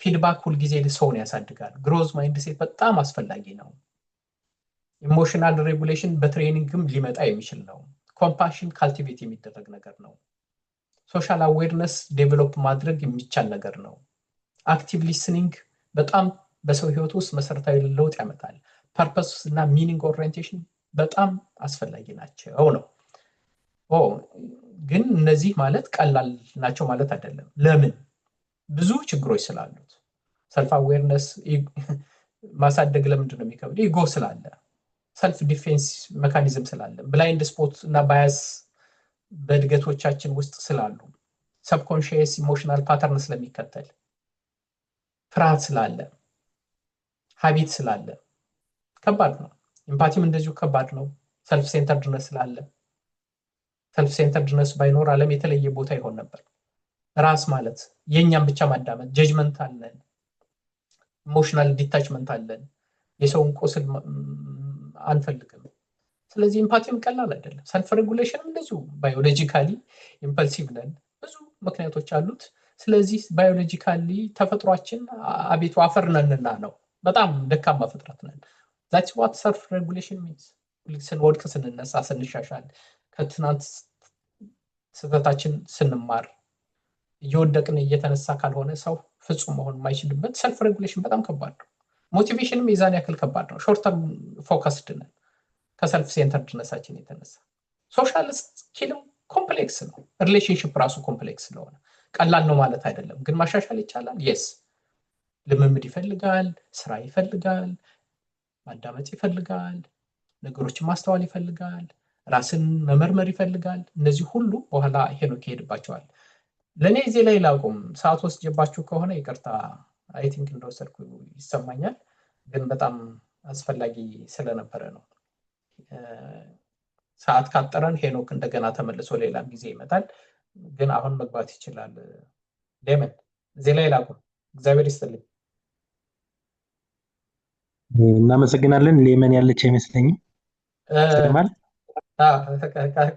ፊድባክ ሁልጊዜ ሰውን ያሳድጋል። ግሮዝ ማይንድ ሴት በጣም አስፈላጊ ነው። ኢሞሽናል ሬጉሌሽን በትሬኒንግም ሊመጣ የሚችል ነው። ኮምፓሽን ካልቲቬት የሚደረግ ነገር ነው። ሶሻል አዌርነስ ዴቨሎፕ ማድረግ የሚቻል ነገር ነው። አክቲቭ ሊስኒንግ በጣም በሰው ህይወት ውስጥ መሰረታዊ ለውጥ ያመጣል። ፐርፐስ እና ሚኒንግ ኦሪየንቴሽን በጣም አስፈላጊ ናቸው ነው። ግን እነዚህ ማለት ቀላል ናቸው ማለት አይደለም። ለምን? ብዙ ችግሮች ስላሉት። ሰልፍ አዌርነስ ማሳደግ ለምንድን ነው የሚከብድ? ኢጎ ስላለ፣ ሰልፍ ዲፌንስ ሜካኒዝም ስላለ፣ ብላይንድ ስፖት እና ባያስ በእድገቶቻችን ውስጥ ስላሉ፣ ሰብኮንሽየስ ኢሞሽናል ፓተርን ስለሚከተል፣ ፍርሃት ስላለ፣ ሀቢት ስላለ ከባድ ነው። ኢምፓቲም እንደዚሁ ከባድ ነው። ሰልፍ ሴንተርድነስ ስላለ። ሰልፍ ሴንተርድነስ ባይኖር ዓለም የተለየ ቦታ ይሆን ነበር። ራስ ማለት የኛም ብቻ ማዳመጥ፣ ጀጅመንት አለን፣ ኢሞሽናል ዲታችመንት አለን፣ የሰውን ቁስል አንፈልግም። ስለዚህ ኢምፓቲም ቀላል አይደለም። ሰልፍ ሬጉሌሽንም እንደዚሁ ባዮሎጂካሊ ኢምፐልሲቭ ነን፣ ብዙ ምክንያቶች አሉት። ስለዚህ ባዮሎጂካሊ ተፈጥሯችን አቤቱ አፈር ነንና ነው፣ በጣም ደካማ ፍጥረት ነን። ዛትስ ዋት ሰልፍ ሬጉሌሽን ሚንስ። ስንወድቅ፣ ስንነሳ፣ ስንሻሻል፣ ከትናንት ስህተታችን ስንማር፣ እየወደቅን እየተነሳ ካልሆነ ሰው ፍጹም መሆን የማይችልበት ሰልፍ ሬጉሌሽን በጣም ከባድ ነው። ሞቲቬሽንም የዛን ያክል ከባድ ነው። ሾርት ተርም ፎከስድ ነን ከሰልፍ ሴንተርድነሳችን የተነሳ። ሶሻል ስኪልም ኮምፕሌክስ ነው። ሪሌሽንሽፕ ራሱ ኮምፕሌክስ ስለሆነ ቀላል ነው ማለት አይደለም፣ ግን ማሻሻል ይቻላል። የስ ልምምድ ይፈልጋል፣ ስራ ይፈልጋል፣ ማዳመጥ ይፈልጋል፣ ነገሮችን ማስተዋል ይፈልጋል፣ ራስን መመርመር ይፈልጋል። እነዚህ ሁሉ በኋላ ሄኖክ ይሄድባቸዋል። ለእኔ እዚህ ላይ ላቁም። ሰዓት ወስጄባችሁ ከሆነ ይቅርታ። አይ ቲንክ እንደወሰድኩ ይሰማኛል፣ ግን በጣም አስፈላጊ ስለነበረ ነው። ሰዓት ካጠረን ሄኖክ እንደገና ተመልሶ ሌላም ጊዜ ይመጣል፣ ግን አሁን መግባት ይችላል። ሌመን እዚህ ላይ ላቁም። እግዚአብሔር ይስጥልኝ። እናመሰግናለን። ሌመን ያለች አይመስለኝም። ይሰማል?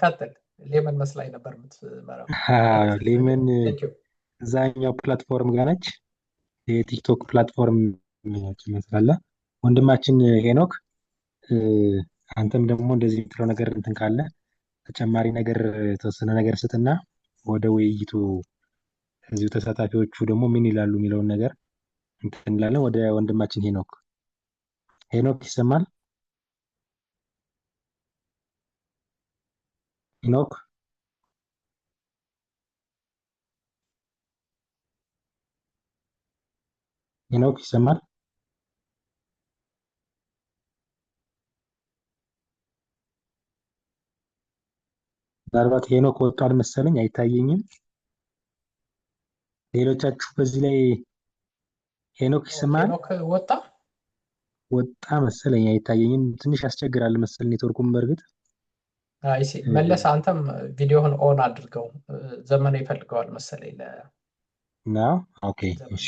ቀጥል። ሌመን መስላኝ ነበር የምትመራው። ሌመን እዛኛው ፕላትፎርም ጋር ነች፣ የቲክቶክ ፕላትፎርም ይመስላል። ወንድማችን ሄኖክ አንተም ደግሞ እንደዚህ የምትለው ነገር እንትን ካለ ተጨማሪ ነገር የተወሰነ ነገር ስጥና ወደ ውይይቱ እዚሁ ተሳታፊዎቹ ደግሞ ምን ይላሉ የሚለውን ነገር እንትን እንላለን። ወደ ወንድማችን ሄኖክ ይሰማል? ሄኖክ ይሰማል? ምናልባት ሄኖክ ወጥቷል መሰለኝ፣ አይታየኝም። ሌሎቻችሁ በዚህ ላይ ሄኖክ ይሰማል? ሄኖክ ወጣ መሰለኝ፣ አይታየኝም። ትንሽ ያስቸግራል መሰል ኔትወርኩም። በእርግጥ መለስ አንተም ቪዲዮህን ኦን አድርገው። ዘመነ ይፈልገዋል መሰለኝ ነው። ኦኬ እሺ።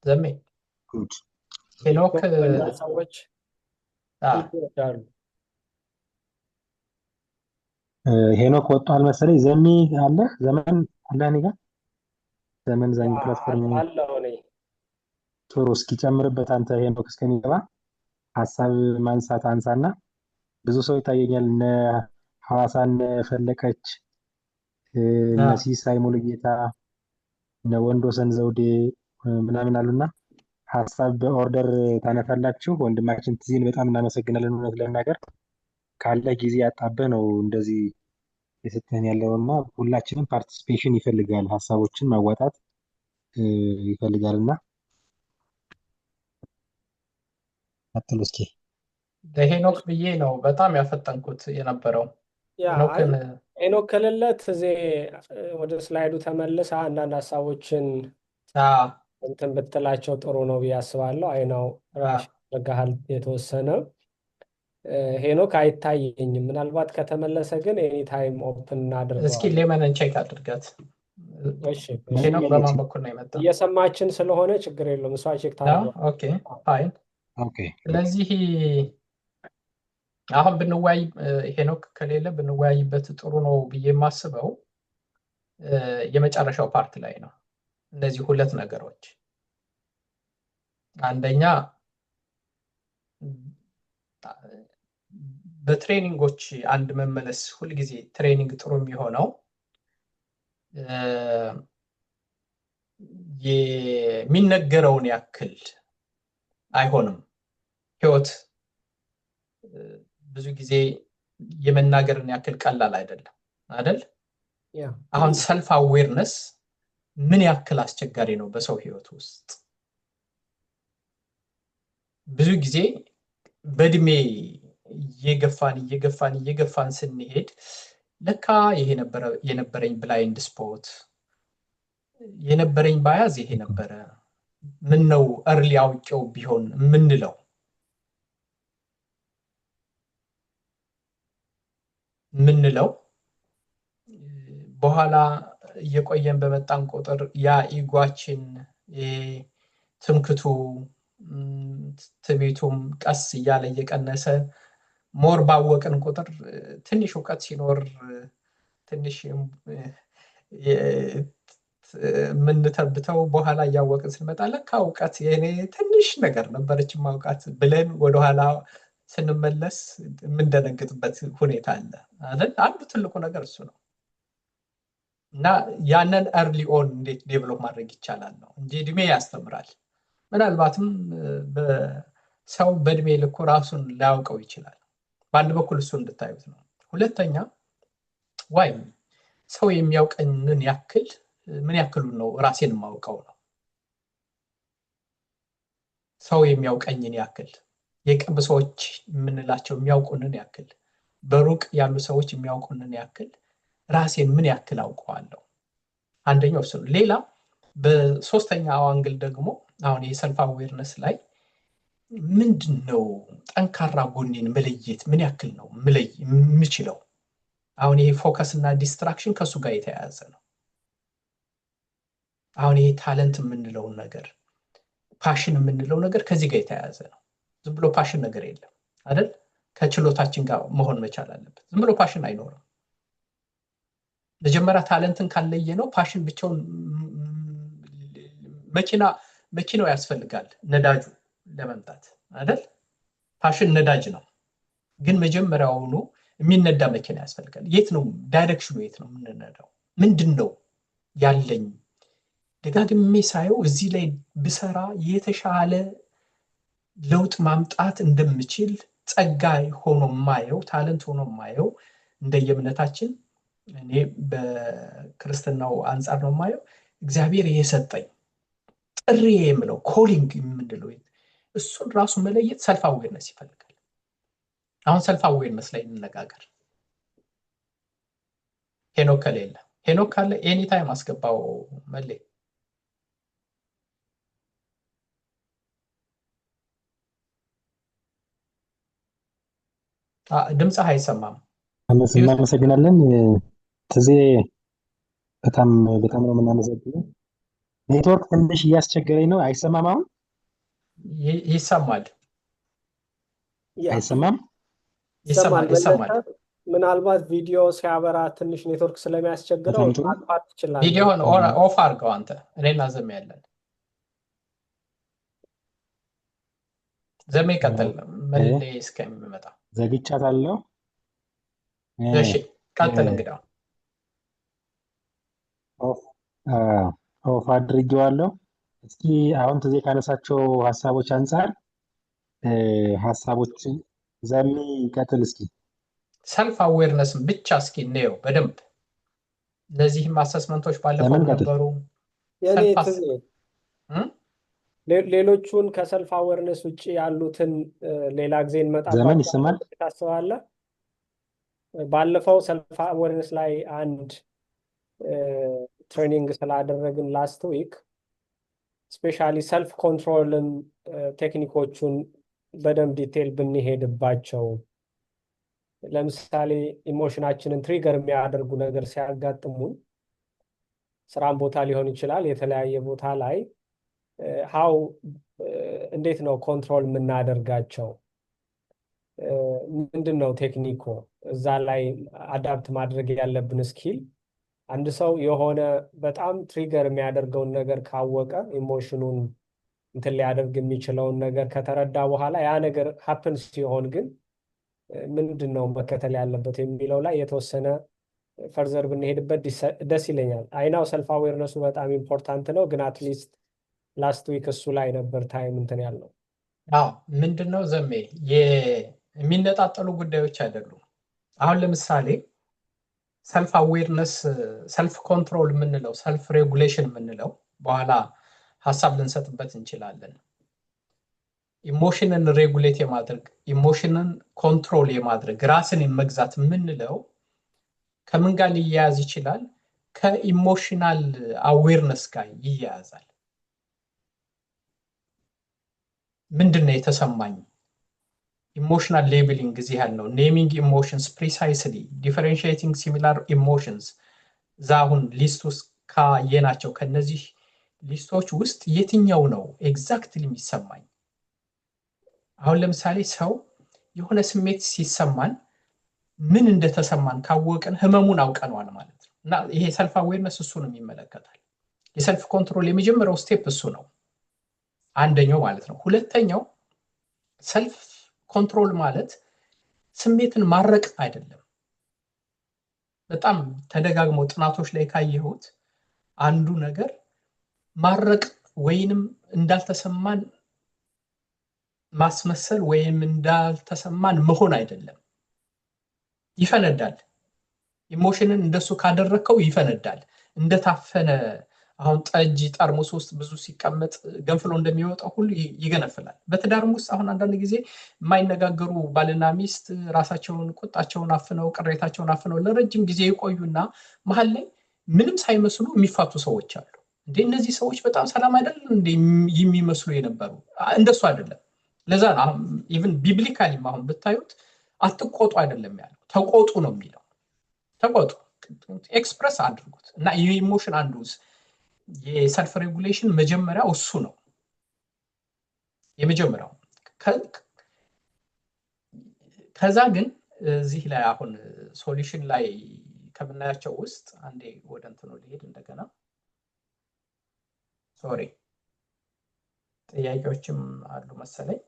ዘሜ ሄኖክ ሰዎች ሄኖክ ወጥቷል መሰለኝ። ዘሜ አለ? ዘመን አለ? እኔ ጋር ዘመን ዛኝ ፕላትፎርም ቶሎ እስኪጨምርበት አንተ ሄኖክ እስከሚገባ ሀሳብ ማንሳት አንሳና። ብዙ ሰው ይታየኛል። እነ ሐዋሳን ፈለቀች፣ እነ ሲሳይ ሙሉጌታ፣ እነ ወንዶሰን ዘውዴ ምናምን አሉና ሀሳብ በኦርደር ታነሳላችሁ። ወንድማችን ትዚን በጣም እናመሰግናለን። እውነት ለመናገር ካለ ጊዜ ያጣበህ ነው እንደዚህ የሰጠን ያለውና ሁላችንም ፓርቲሲፔሽን ይፈልጋል፣ ሀሳቦችን ማዋጣት ይፈልጋልና ቀጥሉ እስኪ። ለሄኖክ ብዬ ነው በጣም ያፈጠንኩት የነበረው። ሄኖክ ከሌለት እዚህ ወደ ስላይዱ ተመልሰ አንዳንድ ሀሳቦችን እንትን ብትላቸው ጥሩ ነው ብዬ አስባለሁ። አይናው ራሽ ረጋሃል የተወሰነ ሄኖክ አይታየኝም። ምናልባት ከተመለሰ ግን ኤኒ ታይም ኦፕን እናድርገዋለን። እስኪ ሌመንን ቼክ አድርጋት። ሄኖክ በማን በኩል ነው የመጣው? እየሰማችን ስለሆነ ችግር የለውም። እሷ ቼክ ታደርገዋለች። ኦኬ ፋይን። ስለዚህ አሁን ብንወያይ ሄኖክ ከሌለ ብንወያይበት ጥሩ ነው ብዬ የማስበው የመጨረሻው ፓርት ላይ ነው። እነዚህ ሁለት ነገሮች፣ አንደኛ በትሬኒንጎች አንድ መመለስ፣ ሁልጊዜ ትሬኒንግ ጥሩ የሚሆነው የሚነገረውን ያክል አይሆንም። ህይወት ብዙ ጊዜ የመናገርን ያክል ቀላል አይደለም አይደል? አሁን ሰልፍ አዌርነስ ምን ያክል አስቸጋሪ ነው በሰው ህይወት ውስጥ። ብዙ ጊዜ በእድሜ እየገፋን ስንሄድ ለካ ይሄ የነበረኝ ብላይንድ ስፖት፣ የነበረኝ ባያዝ ይሄ ነበረ፣ ምን ነው እርሊ አውቄው ቢሆን ምንለው በኋላ እየቆየን በመጣን ቁጥር ያ ኢጓችን ትምክቱ ትቤቱም ቀስ እያለ እየቀነሰ ሞር ባወቅን ቁጥር ትንሽ እውቀት ሲኖር ትንሽ የምንተብተው በኋላ እያወቅን ስንመጣ ለካ እውቀት የኔ ትንሽ ነገር ነበረች ማውቃት ብለን ወደኋላ ስንመለስ የምንደነግጥበት ሁኔታ አለ አይደል? አንዱ ትልቁ ነገር እሱ ነው። እና ያንን early on እንዴት ዴቨሎፕ ማድረግ ይቻላል ነው እንጂ እድሜ ያስተምራል። ምናልባትም ሰው በእድሜ ልኩ ራሱን ላያውቀው ይችላል። በአንድ በኩል እሱ እንድታዩት ነው። ሁለተኛ ዋይ ሰው የሚያውቀኝን ያክል ምን ያክሉን ነው ራሴን የማውቀው ነው። ሰው የሚያውቀኝን ያክል የቅርብ ሰዎች የምንላቸው የሚያውቁንን ያክል በሩቅ ያሉ ሰዎች የሚያውቁንን ያክል ራሴን ምን ያክል አውቀዋለሁ? አንደኛው እሱ ነው። ሌላ በሶስተኛው አንግል ደግሞ አሁን የሰልፍ አዌርነስ ላይ ምንድነው ጠንካራ ጎኔን መለየት ምን ያክል ነው የምችለው? አሁን ይሄ ፎከስ እና ዲስትራክሽን ከሱ ጋር የተያያዘ ነው። አሁን ይሄ ታለንት የምንለው ነገር ፓሽን የምንለው ነገር ከዚህ ጋር የተያያዘ ነው። ዝም ብሎ ፓሽን ነገር የለም አይደል? ከችሎታችን ጋር መሆን መቻል አለበት። ዝም ብሎ ፓሽን አይኖርም። መጀመሪያ ታለንትን ካለየ ነው ፓሽን ብቻውን መኪናው ያስፈልጋል ነዳጁ ለመምጣት አይደል? ፓሽን ነዳጅ ነው። ግን መጀመሪያውኑ የሚነዳ መኪና ያስፈልጋል። የት ነው ዳይሬክሽኑ? የት ነው የምንነዳው? ምንድነው ያለኝ? ደጋግሜ ሳየው እዚህ ላይ ብሰራ የተሻለ ለውጥ ማምጣት እንደምችል ጸጋ ሆኖ ማየው ታለንት ሆኖ ማየው እንደየእምነታችን እኔ በክርስትናው አንፃር ነው ማየው እግዚአብሔር የሰጠኝ ጥሪ የምለው ኮሊንግ የምንለው እሱን ራሱ መለየት ሰልፍ አዌርነስ ይፈልጋል። አሁን ሰልፍ አዌርነስ ላይ እንነጋገር። ሄኖክ ከሌለ ሄኖክ ካለ ኤኒ ታይም አስገባው መሌ ድምጽ አይሰማም። እናመሰግናለን። ትዜ በጣም ነው የምናመሰግነው። ኔትወርክ ትንሽ እያስቸገረኝ ነው። አይሰማም? አሁን ይሰማል? አይሰማም? ይሰማል። ምናልባት ቪዲዮ ሲያበራ ትንሽ ኔትወርክ ስለሚያስቸግረው ማጥፋት ይችላል። ቪዲዮን ኦፍ አድርገው አንተ እኔና ዘሜ ያለን ዘሜ ቀጥል መሌ እስከሚመጣ ዘግቻታለሁ። እሺ ቀጥል። እንግዲህ ኦፍ አድርጌዋለሁ። እስኪ አሁን ትዜ ካነሳቸው ሀሳቦች አንፃር ሀሳቦች ዘሚ ቀጥል እስኪ። ሰልፍ አዌርነስን ብቻ እስኪ እንየው በደንብ። እነዚህም አሰስመንቶች ባለፈው ነበሩ። ሌሎቹን ከሰልፍ አዌርነስ ውጪ ያሉትን ሌላ ጊዜ ዘመን ይሰማል ታስባለህ? ባለፈው ሰልፍ አዌርነስ ላይ አንድ ትሬኒንግ ስላደረግን ላስት ዊክ ስፔሻሊ ሰልፍ ኮንትሮልን ቴክኒኮቹን በደንብ ዲቴል ብንሄድባቸው፣ ለምሳሌ ኢሞሽናችንን ትሪገር የሚያደርጉ ነገር ሲያጋጥሙን ስራም ቦታ ሊሆን ይችላል የተለያየ ቦታ ላይ እንዴት ነው ኮንትሮል የምናደርጋቸው? ምንድነው ቴክኒኩ? እዛ ላይ አዳፕት ማድረግ ያለብን ስኪል። አንድ ሰው የሆነ በጣም ትሪገር የሚያደርገውን ነገር ካወቀ ኢሞሽኑን እንትን ሊያደርግ የሚችለውን ነገር ከተረዳ በኋላ ያ ነገር ሀፕን ሲሆን ግን ምንድነው መከተል ያለበት የሚለው ላይ የተወሰነ ፈርዘር ብንሄድበት ደስ ይለኛል። አይናው ሰልፍ አዌርነሱ በጣም ኢምፖርታንት ነው፣ ግን አትሊስት ላስት ዊክ እሱ ላይ ነበር ታይም እንትን ያለው። ምንድነው ዘሜ የሚነጣጠሉ ጉዳዮች አይደሉም። አሁን ለምሳሌ ሰልፍ አዌርነስ ሰልፍ ኮንትሮል የምንለው ሰልፍ ሬጉሌሽን የምንለው በኋላ ሀሳብ ልንሰጥበት እንችላለን። ኢሞሽንን ሬጉሌት የማድረግ ኢሞሽንን ኮንትሮል የማድረግ ራስን የመግዛት የምንለው ከምን ጋር ሊያያዝ ይችላል? ከኢሞሽናል አዌርነስ ጋር ይያያዛል። ምንድነው የተሰማኝ? ኢሞሽናል ሌብሊንግ እዚህ ያልነው ኔሚንግ ኢሞሽንስ ፕሪሳይስሊ ዲፈረንሺየቲንግ ሲሚላር ኢሞሽንስ ዛሁን ሊስት ውስጥ ካየናቸው ከነዚህ ሊስቶች ውስጥ የትኛው ነው ኤግዛክትሊ የሚሰማኝ? አሁን ለምሳሌ ሰው የሆነ ስሜት ሲሰማን ምን እንደተሰማን ካወቅን ህመሙን አውቀነዋል ማለት ነው። እና ይሄ ሰልፍ አዌርነስ እሱንም ይመለከታል። የሰልፍ ኮንትሮል የመጀመሪያው ስቴፕ እሱ ነው፣ አንደኛው ማለት ነው። ሁለተኛው ሰልፍ ኮንትሮል ማለት ስሜትን ማረቅ አይደለም። በጣም ተደጋግሞ ጥናቶች ላይ ካየሁት አንዱ ነገር ማረቅ ወይንም እንዳልተሰማን ማስመሰል ወይም እንዳልተሰማን መሆን አይደለም። ይፈነዳል። ኢሞሽንን እንደሱ ካደረከው ይፈነዳል። እንደታፈነ አሁን ጠጅ ጠርሙስ ውስጥ ብዙ ሲቀመጥ ገንፍሎ እንደሚወጣው ሁሉ ይገነፍላል። በትዳርም ውስጥ አሁን አንዳንድ ጊዜ የማይነጋገሩ ባልና ሚስት ራሳቸውን ቁጣቸውን አፍነው ቅሬታቸውን አፍነው ለረጅም ጊዜ ይቆዩና መሀል ላይ ምንም ሳይመስሉ የሚፋቱ ሰዎች አሉ። እንዴ እነዚህ ሰዎች በጣም ሰላም አይደለም እንዴ የሚመስሉ የነበሩ? እንደሱ አይደለም። ለዛ ነው ኢቭን ቢብሊካሊም አሁን ብታዩት አትቆጡ አይደለም ያለው፣ ተቆጡ ነው የሚለው። ተቆጡ፣ ኤክስፕረስ አድርጉት። እና ይህ ኢሞሽን አንዱ የሰልፍ ሬጉሌሽን መጀመሪያው እሱ ነው የመጀመሪያው። ከዛ ግን እዚህ ላይ አሁን ሶሉሽን ላይ ከምናያቸው ውስጥ አንዴ ወደ እንትኑ ሊሄድ እንደገና ሶሪ ጥያቄዎችም አሉ መሰለኝ።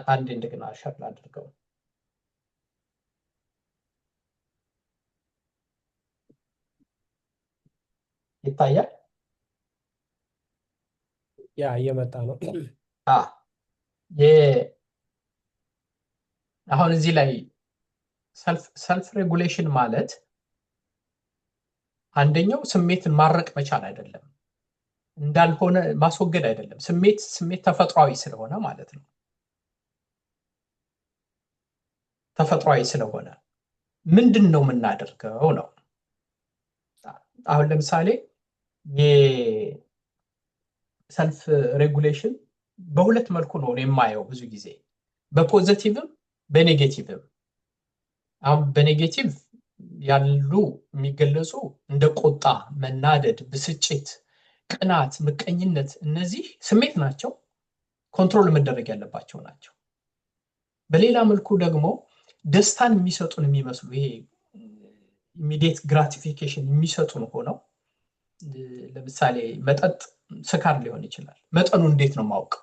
አንዴ እንደገና ሸር አድርገው ይታያል። ያ እየመጣ ነው። አሁን እዚህ ላይ ሰልፍ ሬጉሌሽን ማለት አንደኛው ስሜትን ማረቅ መቻል አይደለም፣ እንዳልሆነ ማስወገድ አይደለም። ስሜት ተፈጥሯዊ ስለሆነ ማለት ነው። ተፈጥሯዊ ስለሆነ ምንድን ነው የምናደርገው ነው። አሁን ለምሳሌ የሰልፍ ሬጉሌሽን በሁለት መልኩ ነው የማየው ብዙ ጊዜ፣ በፖዚቲቭም በኔጌቲቭም። አሁን በኔጌቲቭ ያሉ የሚገለጹ እንደ ቁጣ፣ መናደድ፣ ብስጭት፣ ቅናት፣ ምቀኝነት፣ እነዚህ ስሜት ናቸው፣ ኮንትሮል መደረግ ያለባቸው ናቸው። በሌላ መልኩ ደግሞ ደስታን የሚሰጡን የሚመስሉ ይሄ ኢሚዲየት ግራቲፊኬሽን የሚሰጡን ሆነው ለምሳሌ መጠጥ ስካር ሊሆን ይችላል። መጠኑ እንዴት ነው ማወቅ?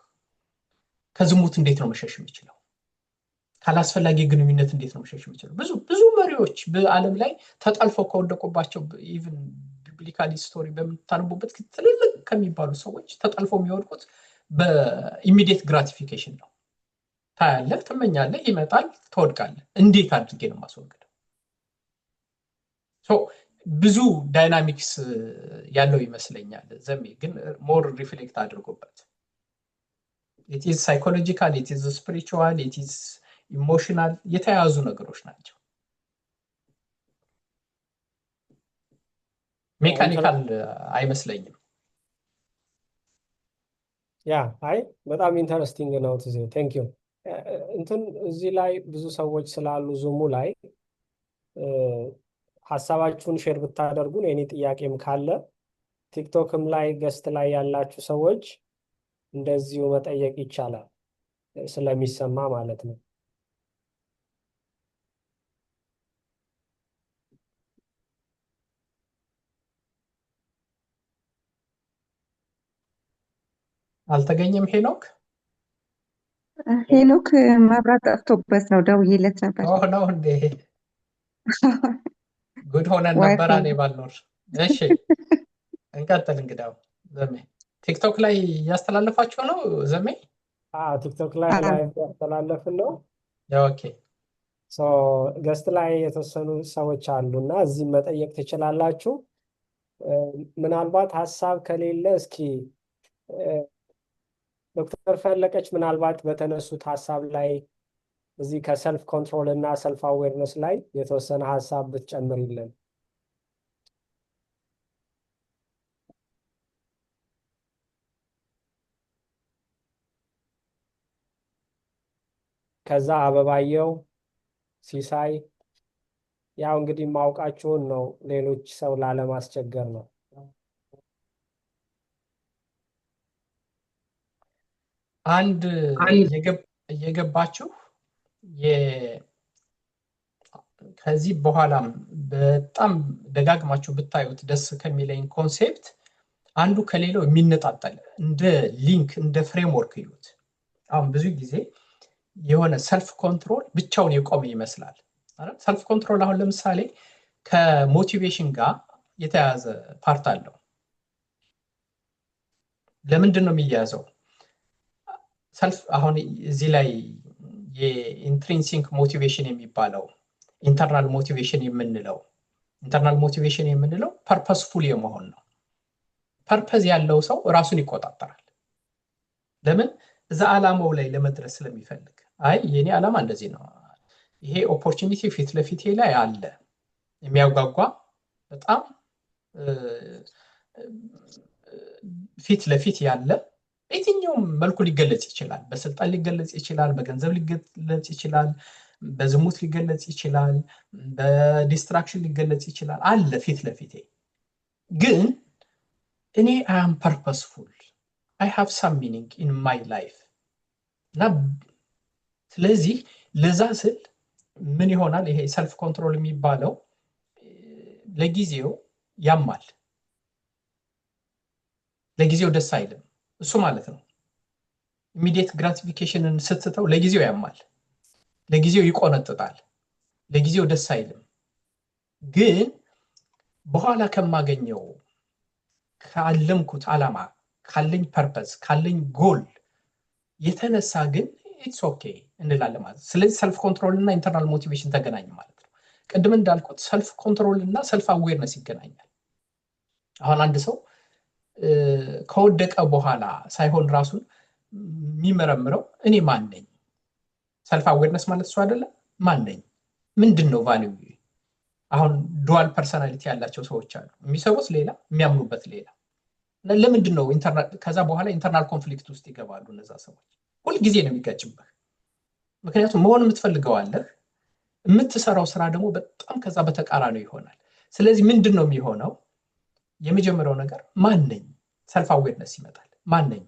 ከዝሙት እንዴት ነው መሸሽ የሚችለው? ካላስፈላጊ ግንኙነት እንዴት ነው መሸሽ የሚችለው? ብዙ መሪዎች በዓለም ላይ ተጠልፈው ከወደቁባቸው ኢቭን ቢብሊካል ስቶሪ በምታነቡበት ትልልቅ ከሚባሉ ሰዎች ተጠልፈው የሚወድቁት በኢሚዲየት ግራቲፊኬሽን ነው። ታያለህ፣ ትመኛለህ፣ ይመጣል፣ ትወድቃለህ። እንዴት አድርጌ ነው ማስወገደው? ብዙ ዳይናሚክስ ያለው ይመስለኛል። ዘሜ ግን ሞር ሪፍሌክት አድርጎበት ኢት ኢዝ ሳይኮሎጂካል፣ ኢት ኢዝ ስፒሪቹዋል፣ ኢት ኢዝ ኢሞሽናል የተያያዙ ነገሮች ናቸው። ሜካኒካል አይመስለኝም። ያ አይ በጣም ኢንተረስቲንግ ነው። ቴንክ ዩ። እንትን እዚህ ላይ ብዙ ሰዎች ስላሉ ዙሙ ላይ ሀሳባችሁን ሼር ብታደርጉን፣ የኔ ጥያቄም ካለ ቲክቶክም ላይ ገስት ላይ ያላችሁ ሰዎች እንደዚሁ መጠየቅ ይቻላል፣ ስለሚሰማ ማለት ነው። አልተገኘም ሄኖክ? ሄኖክ መብራት ጠፍቶበት ነው፣ ደውዬለት ነበር። ነው እንዴ? ጉድ ሆነን ነበራ እኔ ባልኖር። እሺ እንቀጥል። እንግዳው ዘሜ ቲክቶክ ላይ እያስተላለፋችሁ ነው? ዘሜ ቲክቶክ ላይ ላይቭ ያስተላለፍን ነው። ኦኬ ገስት ላይ የተወሰኑ ሰዎች አሉ እና እዚህ መጠየቅ ትችላላችሁ። ምናልባት ሀሳብ ከሌለ እስኪ ዶክተር ፈለቀች ምናልባት በተነሱት ሀሳብ ላይ እዚህ ከሰልፍ ኮንትሮል እና ሰልፍ አዌርነስ ላይ የተወሰነ ሀሳብ ብትጨምሪልን። ከዛ አበባየው፣ ሲሳይ፣ ያው እንግዲህ ማውቃችሁን ነው፣ ሌሎች ሰው ላለማስቸገር ነው። አንድ እየገባችሁ ከዚህ በኋላም በጣም ደጋግማችሁ ብታዩት ደስ ከሚለኝ ኮንሴፕት አንዱ ከሌላው የሚነጣጠል እንደ ሊንክ እንደ ፍሬምወርክ ይዩት። አሁን ብዙ ጊዜ የሆነ ሰልፍ ኮንትሮል ብቻውን የቆመ ይመስላል አይደል? ሰልፍ ኮንትሮል አሁን ለምሳሌ ከሞቲቬሽን ጋር የተያያዘ ፓርት አለው። ለምንድን ነው የሚያያዘው? ሰልፍ አሁን እዚህ ላይ የኢንትሪንሲክ ሞቲቬሽን የሚባለው ኢንተርናል ሞቲቬሽን የምንለው ፐርፐስፉል የመሆን ነው። ፐርፐዝ ያለው ሰው ራሱን ይቆጣጠራል። ለምን? እዛ ዓላማው ላይ ለመድረስ ስለሚፈልግ። አይ የኔ ዓላማ እንደዚህ ነው፣ ይሄ ኦፖርቹኒቲ ፊት ለፊቴ ላይ አለ፣ የሚያጓጓ በጣም ፊት ለፊት ያለ የትኛውም መልኩ ሊገለጽ ይችላል። በስልጣን ሊገለጽ ይችላል፣ በገንዘብ ሊገለጽ ይችላል፣ በዝሙት ሊገለጽ ይችላል፣ በዲስትራክሽን ሊገለጽ ይችላል። አለ ፊት ለፊቴ ግን እኔ I am purposeful, I have some meaning in my life እና ስለዚህ ለዛ ስል ምን ይሆናል? ይሄ ሰልፍ ኮንትሮል የሚባለው ለጊዜው ያማል፣ ለጊዜው ደስ አይልም እሱ ማለት ነው። ኢሚዲየት ግራቲፊኬሽንን ስትተው ለጊዜው ያማል፣ ለጊዜው ይቆነጥጣል፣ ለጊዜው ደስ አይልም። ግን በኋላ ከማገኘው ካለምኩት ዓላማ ካለኝ ፐርፐዝ ካለኝ ጎል የተነሳ ግን ኢትስ ኦኬ እንላለን ማለት ነው። ስለዚህ ሰልፍ ኮንትሮል እና ኢንተርናል ሞቲቬሽን ተገናኝ ማለት ነው። ቅድም እንዳልኩት ሰልፍ ኮንትሮል እና ሰልፍ አዌርነስ ይገናኛል። አሁን አንድ ሰው ከወደቀ በኋላ ሳይሆን ራሱን የሚመረምረው እኔ ማን ነኝ? ሰልፍ አዌርነስ ማለት እሱ አይደለም። ማን ነኝ? ምንድን ነው ቫልዩ? አሁን ዱዋል ፐርሰናሊቲ ያላቸው ሰዎች አሉ። የሚሰሩት ሌላ፣ የሚያምኑበት ሌላ። ለምንድን ነው ከዛ በኋላ ኢንተርናል ኮንፍሊክት ውስጥ ይገባሉ እነዛ ሰዎች። ሁልጊዜ ነው የሚጋጭብህ። ምክንያቱም መሆን የምትፈልገው አለህ፣ የምትሰራው ስራ ደግሞ በጣም ከዛ በተቃራኒ ይሆናል። ስለዚህ ምንድን ነው የሚሆነው? የመጀመሪያው ነገር ማን ነኝ? ሰልፍ አዌርነስ ይመጣል። ማን ነኝ?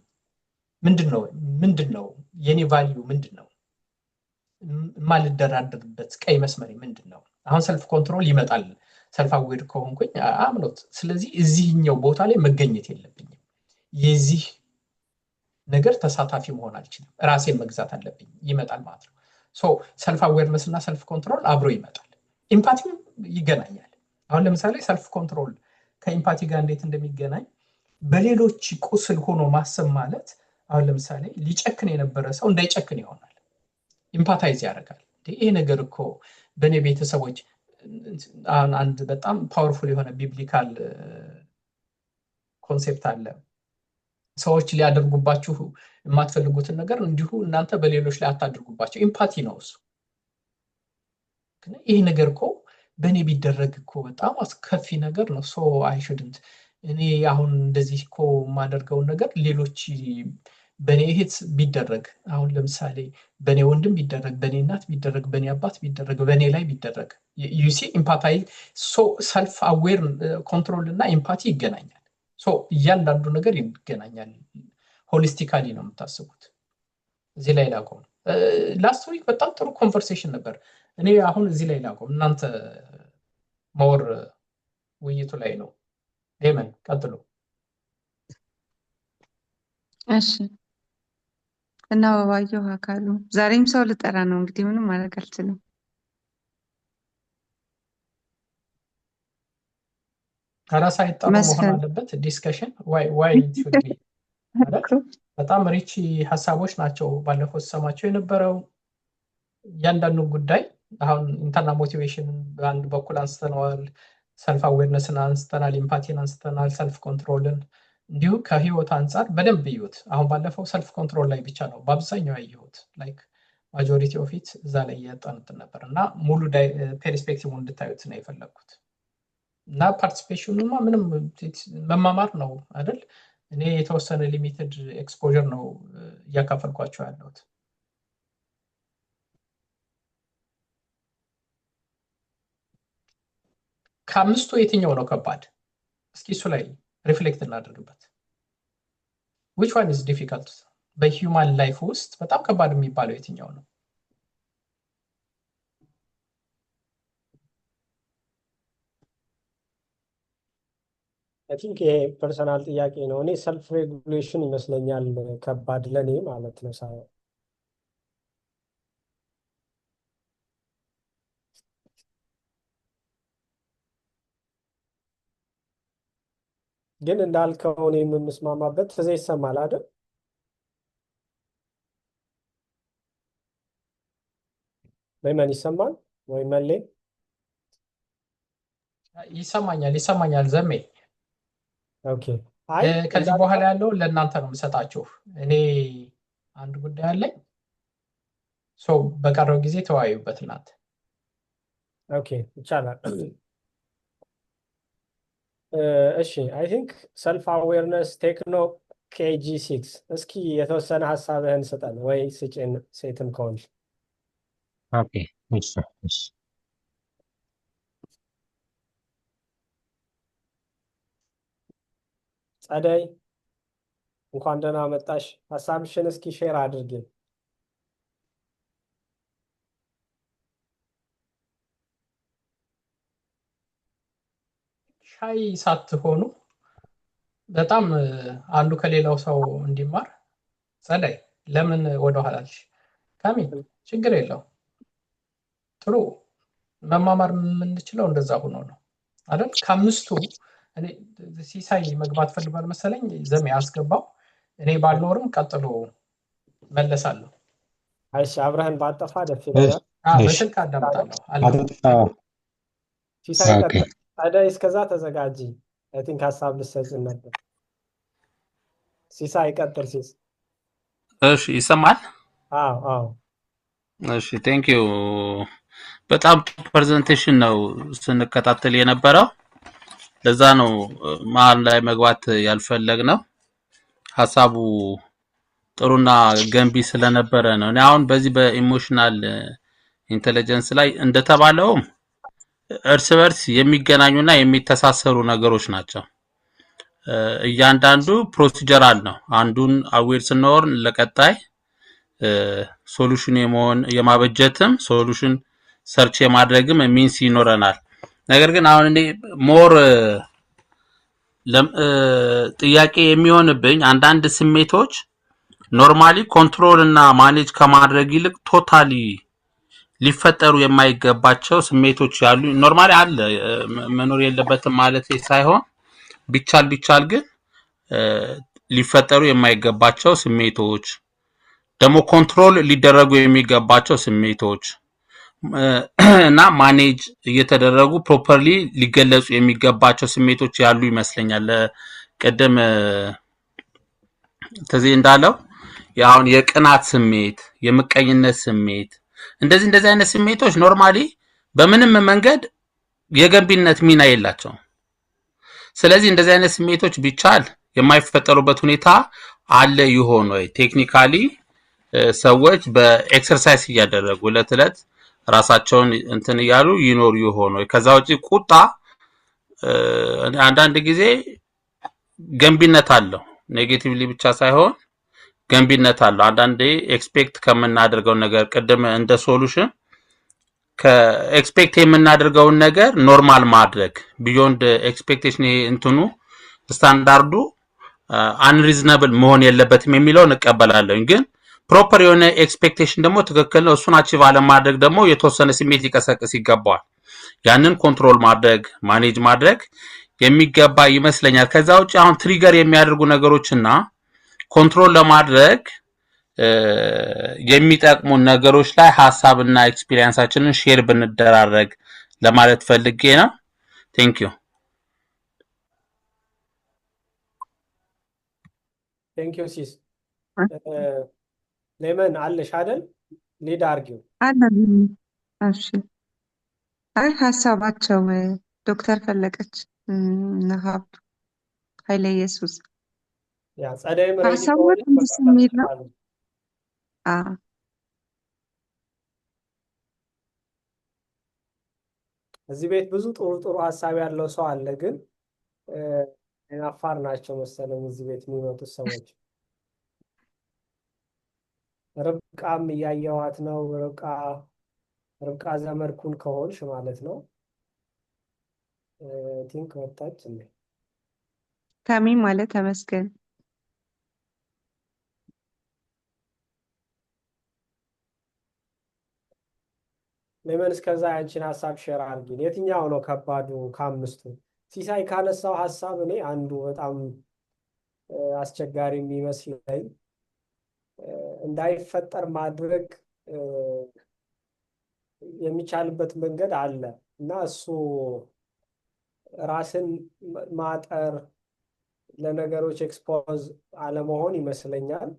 ምንድን ነው የኔ ቫልዩ? ምንድን ነው የማልደራደርበት ቀይ መስመሬ? ምንድን ነው? አሁን ሰልፍ ኮንትሮል ይመጣል። ሰልፍ አዌር ከሆንኩኝ አምኖት፣ ስለዚህ እዚህኛው ቦታ ላይ መገኘት የለብኝም፣ የዚህ ነገር ተሳታፊ መሆን አልችልም፣ ራሴን መግዛት አለብኝ ይመጣል ማለት ነው። ሰልፍ አዌርነስ እና ሰልፍ ኮንትሮል አብሮ ይመጣል። ኢምፓቲም ይገናኛል። አሁን ለምሳሌ ሰልፍ ኮንትሮል ከኢምፓቲ ጋር እንዴት እንደሚገናኝ በሌሎች ቁስል ሆኖ ማሰብ ማለት፣ አሁን ለምሳሌ ሊጨክን የነበረ ሰው እንዳይጨክን ይሆናል። ኢምፓታይዝ ያደርጋል። ይሄ ነገር እኮ በእኔ ቤተሰቦች አንድ በጣም ፓወርፉል የሆነ ቢብሊካል ኮንሴፕት አለ። ሰዎች ሊያደርጉባችሁ የማትፈልጉትን ነገር እንዲሁ እናንተ በሌሎች ላይ አታድርጉባቸው። ኢምፓቲ ነው እሱ። ይሄ ነገር እኮ በእኔ ቢደረግ እኮ በጣም አስከፊ ነገር ነው። አይ ሹድንት እኔ አሁን እንደዚህ እኮ የማደርገውን ነገር ሌሎች በእኔ እህት ቢደረግ፣ አሁን ለምሳሌ በእኔ ወንድም ቢደረግ፣ በእኔ እናት ቢደረግ፣ በእኔ አባት ቢደረግ፣ በእኔ ላይ ቢደረግ፣ ዩሲ ኢምፓታይ ሰልፍ አዌር ኮንትሮል እና ኢምፓቲ ይገናኛል። እያንዳንዱ ነገር ይገናኛል። ሆሊስቲካሊ ነው የምታስቡት። እዚህ ላይ ላቆም። ላስት ዊክ በጣም ጥሩ ኮንቨርሴሽን ነበር። እኔ አሁን እዚህ ላይ ላቆም፣ እናንተ ሞር ውይይቱ ላይ ነው። ሄመን ቀጥሎ። እሺ እና አበባየሁ አካሉ ዛሬም ሰው ልጠራ ነው እንግዲህ ምንም ማድረግ አልችልም። ራስ አይጠሩ መሆን አለበት። ዲስከሽን ዋይ ሹድ ቢ በጣም ሪች ሀሳቦች ናቸው ባለፈው ሰማቸው የነበረው። እያንዳንዱ ጉዳይ አሁን ኢንተርናል ሞቲቬሽን በአንድ በኩል አንስተነዋል፣ ሰልፍ አዌርነስን አንስተናል፣ ኢምፓቲን አንስተናል፣ ሰልፍ ኮንትሮልን እንዲሁ ከህይወት አንጻር በደንብ እዩት። አሁን ባለፈው ሰልፍ ኮንትሮል ላይ ብቻ ነው በአብዛኛው ያየሁት፣ ላይክ ማጆሪቲ ኦፍ ኢት እዛ ላይ እያጠኑትን ነበር እና ሙሉ ፔርስፔክቲቭን እንድታዩት ነው የፈለግኩት። እና ፓርቲሲፔሽኑማ ምንም መማማር ነው አይደል? እኔ የተወሰነ ሊሚትድ ኤክስፖዠር ነው እያካፈልኳቸው ያለሁት። ከአምስቱ የትኛው ነው ከባድ? እስኪ እሱ ላይ ሪፍሌክት እናደርግበት። which one is difficult በሂውማን ላይፍ ውስጥ በጣም ከባድ የሚባለው የትኛው ነው? አይ ቲንክ ይሄ ፐርሰናል ጥያቄ ነው። እኔ ሰልፍ ሬጉሌሽን ይመስለኛል ከባድ ለኔ ማለት ነው ሳይሆን ግን እንዳልከው እኔ የምስማማበት ትዝ ይሰማል አይደል? ወይመን ይሰማል ወይ መሌ? ይሰማኛል ዘሜ። ኦኬ። አይ ከዚህ በኋላ ያለው ለእናንተ ነው የምሰጣችሁ። እኔ አንድ ጉዳይ አለኝ። በቀረው ጊዜ ተወያዩበት እናንተ። ኦኬ ይቻላል። እሺ አይ ቲንክ ሰልፍ አዌርነስ ቴክኖ KG6 እስኪ የተወሰነ ሀሳብህን ስጠን ወይ ስጭን ሴትም ከሆንሽ። ኦኬ እሺ እሺ ጸደይ እንኳን ደህና መጣሽ። ሀሳብሽን እስኪ ሼር አድርጊን። ሻይ ሳትሆኑ በጣም አንዱ ከሌላው ሰው እንዲማር። ጸደይ ለምን ወደኋላ አልሽ? ካሚ ችግር የለው ጥሩ መማማር የምንችለው እንደዛ ሆኖ ነው አይደል? ከአምስቱ እኔ ሲሳይ መግባት ፈልጓል መሰለኝ ዘሜ አስገባው። እኔ ባልኖርም ቀጥሎ መለሳለሁ። እሺ አብረህን ባጠፋ ደስ ይለኛል። በስልክ አዳምጣለሁ። ሲሳይ ቀጥል። ጸደይ እስከዛ ተዘጋጂ። አይ ቲንክ ሀሳብ ልትሰጭን ነበር። ሲሳይ ቀጥል። ሲስ እሺ ይሰማል? አዎ አዎ። እሺ ቴንክ ዩ። በጣም ፕሬዘንቴሽን ነው ስንከታተል የነበረው። ለዛ ነው መሀል ላይ መግባት ያልፈለግነው። ሀሳቡ ጥሩና ገንቢ ስለነበረ ነው። እኔ አሁን በዚህ በኢሞሽናል ኢንተለጀንስ ላይ እንደተባለውም እርስ በርስ የሚገናኙና የሚተሳሰሩ ነገሮች ናቸው። እያንዳንዱ ፕሮሲጀራል ነው። አንዱን አዌር ስንሆን ለቀጣይ ሶሉሽን የማበጀትም ሶሉሽን ሰርች የማድረግም ሚንስ ይኖረናል። ነገር ግን አሁን እኔ ሞር ጥያቄ የሚሆንብኝ አንዳንድ ስሜቶች ኖርማሊ ኮንትሮል እና ማኔጅ ከማድረግ ይልቅ ቶታሊ ሊፈጠሩ የማይገባቸው ስሜቶች ያሉ ኖርማሊ አለ መኖር የለበትም ማለት ሳይሆን ቢቻል ግን ሊፈጠሩ የማይገባቸው ስሜቶች ደግሞ ኮንትሮል ሊደረጉ የሚገባቸው ስሜቶች እና ማኔጅ እየተደረጉ ፕሮፐርሊ ሊገለጹ የሚገባቸው ስሜቶች ያሉ ይመስለኛል። ቀደም ተዚህ እንዳለው ያውን የቅናት ስሜት፣ የምቀኝነት ስሜት እንደዚህ አይነት ስሜቶች ኖርማሊ በምንም መንገድ የገንቢነት ሚና የላቸውም። ስለዚህ እንደዚህ አይነት ስሜቶች ቢቻል የማይፈጠሩበት ሁኔታ አለ ይሆን ወይ? ቴክኒካሊ ሰዎች በኤክሰርሳይዝ እያደረጉ ዕለት ራሳቸውን እንትን እያሉ ይኖሩ ይሆን ወይ? ከዛ ውጪ ቁጣ አንዳንድ ጊዜ ገንቢነት አለው፣ ኔጌቲቭሊ ብቻ ሳይሆን ገንቢነት አለው። አንዳንዴ ኤክስፔክት ከምናደርገው ነገር ቅድም እንደ ሶሉሽን ከኤክስፔክት የምናደርገውን ነገር ኖርማል ማድረግ ቢዮንድ ኤክስፔክቴሽን እንትኑ ስታንዳርዱ አንሪዝነብል መሆን የለበትም የሚለውን እቀበላለሁ። ግን ፕሮፐር የሆነ ኤክስፔክቴሽን ደግሞ ትክክል ነው። እሱን አቺቭ አለማድረግ ደግሞ የተወሰነ ስሜት ሊቀሰቅስ ይገባዋል። ያንን ኮንትሮል ማድረግ ማኔጅ ማድረግ የሚገባ ይመስለኛል። ከዛ ውጪ አሁን ትሪገር የሚያደርጉ ነገሮችና ኮንትሮል ለማድረግ የሚጠቅሙ ነገሮች ላይ ሐሳብና ኤክስፒሪየንሳችንን ሼር ብንደራረግ ለማለት ፈልጌ ነው። ቴንክ ዩ ሲስ። ሌመን አለሽ አይደል? ሊድ አርጊው አለ። እሺ አይ ሀሳባቸው ዶክተር ፈለቀች እና ሀብቱ ኃይለ ኢየሱስ ያ ጸደይም ሬዲ ሀሳቡ ከሆነ በጣም ደስ የሚል ነው። እዚህ ቤት ብዙ ጥሩ ሀሳብ ያለው ሰው አለ፣ ግን አፋር ናቸው መሰለኝ እዚህ ቤት የሚመጡት ሰዎች። ርብቃም እያየዋት ነው። ርብቃ ዘመድኩን ከሆንሽ ማለት ነው። ቲንክ ወጣች እንዴ? ተሚ ማለት ተመስገን። ለምን እስከዛ ያንቺን ሀሳብ ሼር አድርጊን። የትኛው ነው ከባዱ ከአምስቱ? ሲሳይ ካነሳው ሀሳብ እኔ አንዱ በጣም አስቸጋሪ የሚመስለኝ እንዳይፈጠር ማድረግ የሚቻልበት መንገድ አለ እና እሱ ራስን ማጠር፣ ለነገሮች ኤክስፖዝ አለመሆን ይመስለኛል።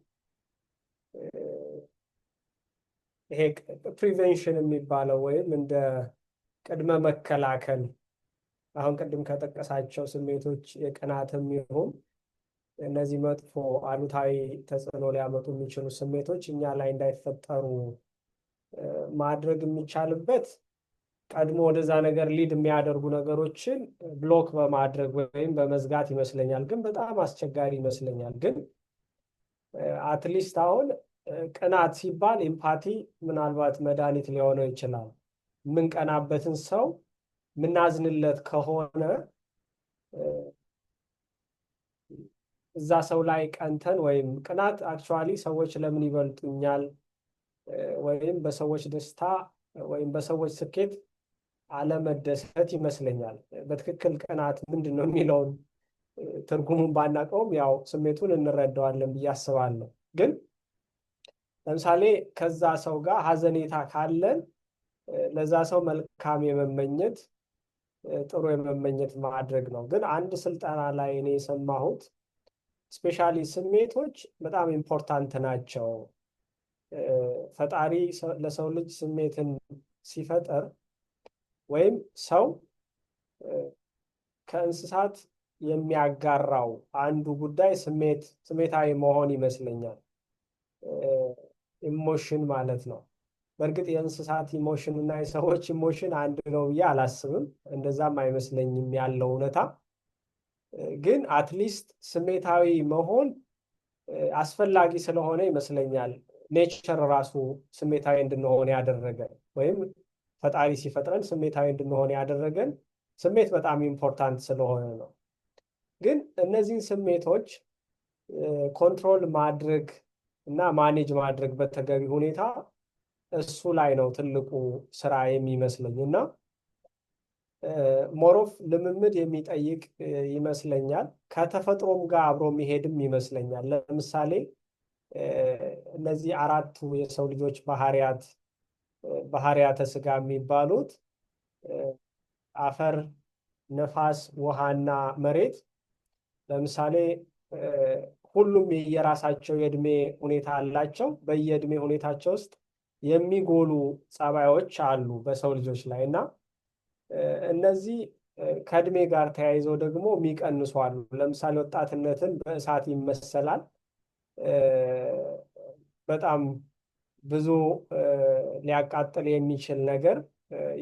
ይሄ ፕሪቬንሽን የሚባለው ወይም እንደ ቅድመ መከላከል አሁን ቅድም ከጠቀሳቸው ስሜቶች የቅናትም ይሁን እነዚህ መጥፎ አሉታዊ ተጽዕኖ ሊያመጡ የሚችሉ ስሜቶች እኛ ላይ እንዳይፈጠሩ ማድረግ የሚቻልበት ቀድሞ ወደዛ ነገር ሊድ የሚያደርጉ ነገሮችን ብሎክ በማድረግ ወይም በመዝጋት ይመስለኛል። ግን በጣም አስቸጋሪ ይመስለኛል። ግን አትሊስት አሁን ቅናት ሲባል ኢምፓቲ ምናልባት መድኃኒት ሊሆነው ይችላል። የምንቀናበትን ሰው የምናዝንለት ከሆነ እዛ ሰው ላይ ቀንተን ወይም ቅናት አክቹዋሊ ሰዎች ለምን ይበልጡኛል ወይም በሰዎች ደስታ ወይም በሰዎች ስኬት አለመደሰት ይመስለኛል። በትክክል ቅናት ምንድን ነው የሚለውን ትርጉሙን ባናውቀውም ያው ስሜቱን እንረዳዋለን ብዬ አስባለሁ። ግን ለምሳሌ ከዛ ሰው ጋር ሀዘኔታ ካለን ለዛ ሰው መልካም የመመኘት ጥሩ የመመኘት ማድረግ ነው። ግን አንድ ስልጠና ላይ እኔ የሰማሁት ስፔሻሊ ስሜቶች በጣም ኢምፖርታንት ናቸው። ፈጣሪ ለሰው ልጅ ስሜትን ሲፈጠር ወይም ሰው ከእንስሳት የሚያጋራው አንዱ ጉዳይ ስሜታዊ መሆን ይመስለኛል። ኢሞሽን ማለት ነው። በእርግጥ የእንስሳት ኢሞሽን እና የሰዎች ኢሞሽን አንድ ነው ብዬ አላስብም። እንደዛም አይመስለኝም ያለው እውነታ። ግን አትሊስት ስሜታዊ መሆን አስፈላጊ ስለሆነ ይመስለኛል ኔቸር ራሱ ስሜታዊ እንድንሆን ያደረገን ወይም ፈጣሪ ሲፈጥረን ስሜታዊ እንድንሆን ያደረገን ስሜት በጣም ኢምፖርታንት ስለሆነ ነው። ግን እነዚህን ስሜቶች ኮንትሮል ማድረግ እና ማኔጅ ማድረግ በተገቢ ሁኔታ እሱ ላይ ነው ትልቁ ስራ የሚመስለኝ እና ሞሮፍ ልምምድ የሚጠይቅ ይመስለኛል። ከተፈጥሮም ጋር አብሮ የሚሄድም ይመስለኛል። ለምሳሌ እነዚህ አራቱ የሰው ልጆች ባህሪያተ ስጋ የሚባሉት አፈር፣ ነፋስ፣ ውሃና መሬት ለምሳሌ ሁሉም የራሳቸው የእድሜ ሁኔታ አላቸው። በየእድሜ ሁኔታቸው ውስጥ የሚጎሉ ጸባዮች አሉ በሰው ልጆች ላይ እና እነዚህ ከእድሜ ጋር ተያይዘው ደግሞ የሚቀንሱ አሉ። ለምሳሌ ወጣትነትን በእሳት ይመሰላል። በጣም ብዙ ሊያቃጥል የሚችል ነገር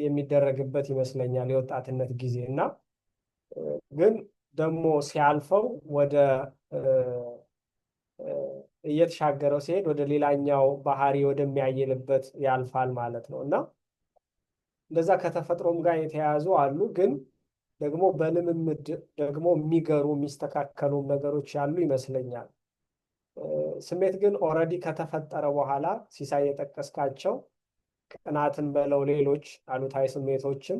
የሚደረግበት ይመስለኛል የወጣትነት ጊዜ እና ግን ደግሞ ሲያልፈው ወደ እየተሻገረው ሲሄድ ወደ ሌላኛው ባህሪ ወደሚያየልበት ያልፋል ማለት ነው እና እንደዛ ከተፈጥሮም ጋር የተያያዙ አሉ። ግን ደግሞ በልምምድ ደግሞ የሚገሩ የሚስተካከሉ ነገሮች ያሉ ይመስለኛል። ስሜት ግን ኦልሬዲ ከተፈጠረ በኋላ ሲሳይ የጠቀስካቸው ቅናትን በለው ሌሎች አሉታዊ ስሜቶችም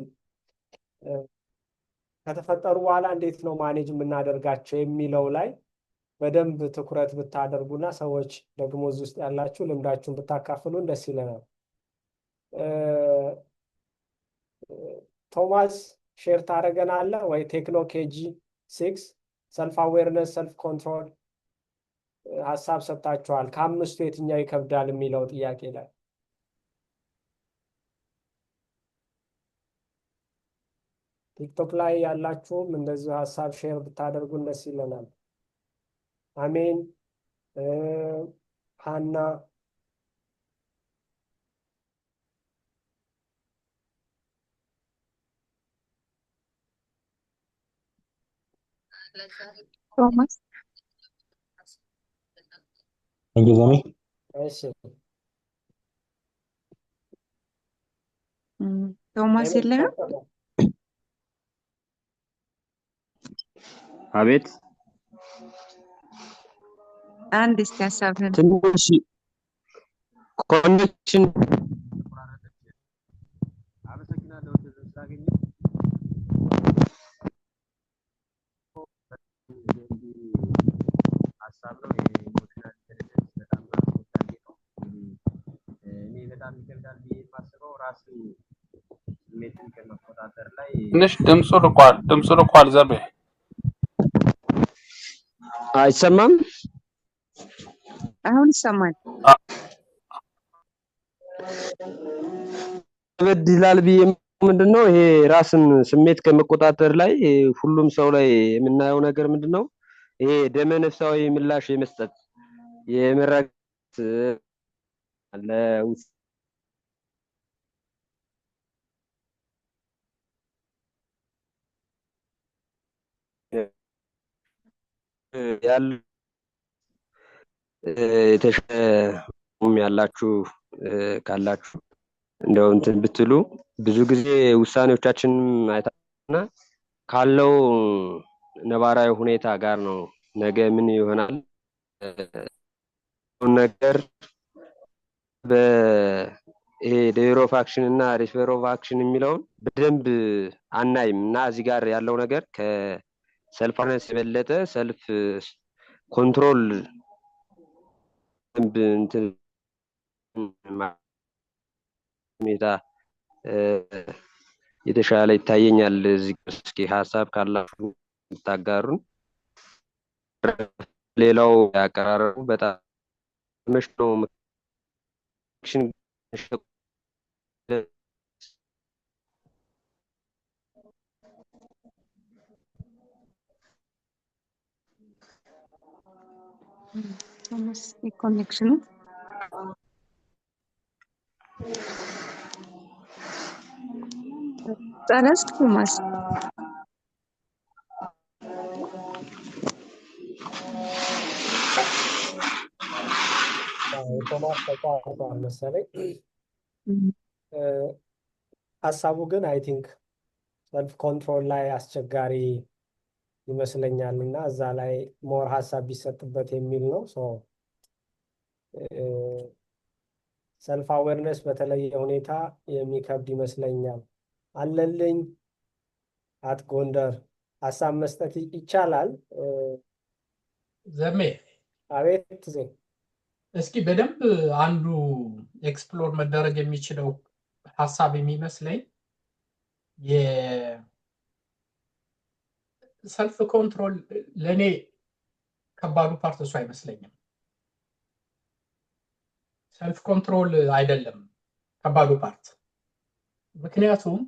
ከተፈጠሩ በኋላ እንዴት ነው ማኔጅ የምናደርጋቸው የሚለው ላይ በደንብ ትኩረት ብታደርጉና ሰዎች ደግሞ እዚህ ውስጥ ያላችሁ ልምዳችሁን ብታካፍሉን ደስ ይለናል። ቶማስ ሼር ታደርገናለህ ወይ? ቴክኖ ኬጂ 6 ሰልፍ አዌርነስ ሰልፍ ኮንትሮል ሀሳብ ሰጥታችኋል። ከአምስቱ የትኛው ይከብዳል የሚለው ጥያቄ ላይ ቲክቶክ ላይ ያላችሁም እንደዚሁ ሀሳብ ሼር ብታደርጉን ደስ ይለናል። አሜን። ሀና ቶማስ እንግዛሚ እሺ ቶማስ የለም። አቤት አንድ እስቲ ሀሳብህን ትንሽ ኮኔክሽን አመሰግናለሁ ስለታገኘ ሀሳብ ነው የኢሞሽናል ኢንተለጀንስ በጣም አስፈላጊ ነው። እኔ በጣም ይከብዳል ብዬ የማስበው ራስን ስሜትን ከመቆጣጠር ላይ ትንሽ ድምፁ ርቋል ዘቤ አይሰማም? አሁን ይሰማል። በድላል ብዬ ምንድነው ይሄ ራስን ስሜት ከመቆጣጠር ላይ ሁሉም ሰው ላይ የምናየው ነገር ምንድነው ይሄ ደመ ነፍሳዊ ምላሽ የመስጠት የመረጋጋት ለውስጥ ያለ የተሻለ ያላችሁ ካላችሁ እንደው እንትን ብትሉ ብዙ ጊዜ ውሳኔዎቻችን አይታና ካለው ነባራዊ ሁኔታ ጋር ነው ነገ ምን ይሆናል ነገር በይሄ ዴሮ ኦፍ አክሽን እና ሪስፔር ኦፍ አክሽን የሚለውን በደንብ አናይም እና እዚህ ጋር ያለው ነገር ከሰልፍ አዌርነስ የበለጠ ሰልፍ ኮንትሮል እንትን ሁኔታ የተሻለ ይታየኛል። እዚህ እስኪ ሀሳብ ካላችሁ ታጋሩን። ሌላው ያቀራረቡ በጣም መሽ ነው ቶማስ ኮኔክሽኑ ጨረስክ ቶማስ? ቶማስ ተቋርጧል መሰለኝ። ሀሳቡ ግን አይ ቲንክ ሰልፍ ኮንትሮል ላይ አስቸጋሪ ይመስለኛል እና እዛ ላይ ሞር ሀሳብ ቢሰጥበት የሚል ነው። ሰልፍ አዌርነስ በተለየ ሁኔታ የሚከብድ ይመስለኛል። አለልኝ አት ጎንደር ሀሳብ መስጠት ይቻላል? ዘሜ አቤት ዜ እስኪ በደንብ አንዱ ኤክስፕሎር መደረግ የሚችለው ሀሳብ የሚመስለኝ የሰልፍ ኮንትሮል ለኔ ከባዱ ፓርት እሱ አይመስለኝም። ሰልፍ ኮንትሮል አይደለም ከባዱ ፓርት። ምክንያቱም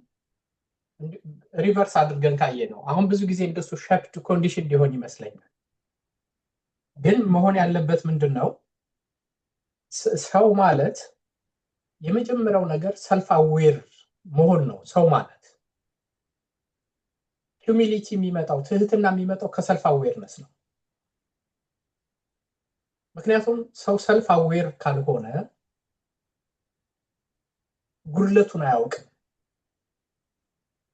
ሪቨርስ አድርገን ካየ ነው አሁን ብዙ ጊዜ እንደሱ ሼፕድ ኮንዲሽን ሊሆን ይመስለኛል። ግን መሆን ያለበት ምንድነው ሰው ማለት የመጀመሪያው ነገር ሰልፍ አዌር መሆን ነው። ሰው ማለት ሂዩሚሊቲ የሚመጣው ትህትና የሚመጣው ከሰልፍ አዌርነስ ነው። ምክንያቱም ሰው ሰልፍ አዌር ካልሆነ ጉድለቱን አያውቅም።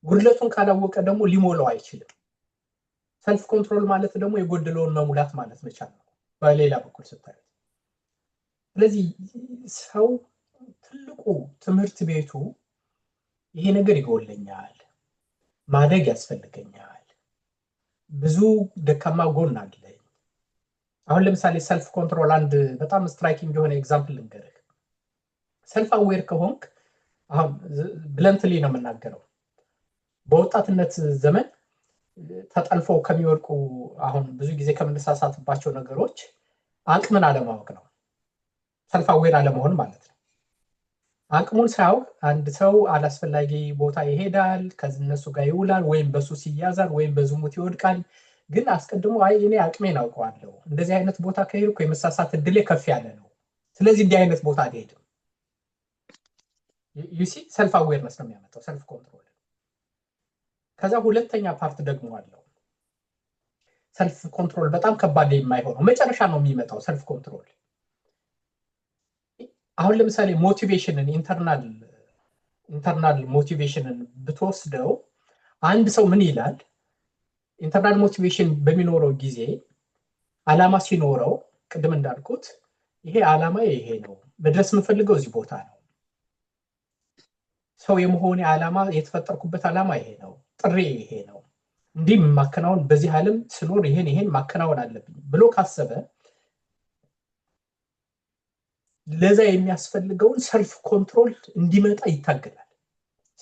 ጉድለቱን ካላወቀ ደግሞ ሊሞላው አይችልም። ሰልፍ ኮንትሮል ማለት ደግሞ የጎደለውን መሙላት ማለት መቻል ነው በሌላ በኩል ስታዩት። ስለዚህ ሰው ትልቁ ትምህርት ቤቱ ይሄ ነገር ይጎለኛል፣ ማደግ ያስፈልገኛል፣ ብዙ ደካማ ጎን አለኝ። አሁን ለምሳሌ ሰልፍ ኮንትሮል አንድ በጣም ስትራይኪንግ የሆነ ኤግዛምፕል ልንገርህ። ሰልፍ አዌር ከሆንክ አሁን ብለንትሊ ነው የምናገረው በወጣትነት ዘመን ተጠልፈው ከሚወድቁ አሁን ብዙ ጊዜ ከምንሳሳትባቸው ነገሮች አቅምን አለማወቅ ነው። ሰልፍ አዌር አለመሆን ማለት ነው። አቅሙን ሳያውቅ አንድ ሰው አላስፈላጊ ቦታ ይሄዳል፣ ከነሱ ጋር ይውላል፣ ወይም በሱስ ይያዛል፣ ወይም በዝሙት ይወድቃል። ግን አስቀድሞ አይ እኔ አቅሜን አውቀዋለሁ፣ እንደዚህ አይነት ቦታ ከሄድኩ የመሳሳት እድሌ ከፍ ያለ ነው፣ ስለዚህ እንዲህ አይነት ቦታ አልሄድም። ዩሲ ሰልፍ አዌርነስ ነው የሚያመጣው ሰልፍ ኮንትሮል። ከዛ ሁለተኛ ፓርት ደግሞ አለው። ሰልፍ ኮንትሮል በጣም ከባድ የማይሆነው መጨረሻ ነው የሚመጣው ሰልፍ ኮንትሮል። አሁን ለምሳሌ ሞቲቬሽንን ኢንተርናል ኢንተርናል ሞቲቬሽንን ብትወስደው አንድ ሰው ምን ይላል? ኢንተርናል ሞቲቬሽን በሚኖረው ጊዜ አላማ ሲኖረው ቅድም እንዳልኩት ይሄ አላማ ይሄ ነው፣ መድረስ የምፈልገው እዚህ ቦታ ነው፣ ሰው የመሆኔ አላማ የተፈጠርኩበት አላማ ይሄ ነው፣ ጥሪ ይሄ ነው፣ እንዲህ ማከናወን በዚህ ዓለም ስኖር ይሄን ማከናወን አለብኝ ብሎ ካሰበ ለዛ የሚያስፈልገውን ሰልፍ ኮንትሮል እንዲመጣ ይታገላል።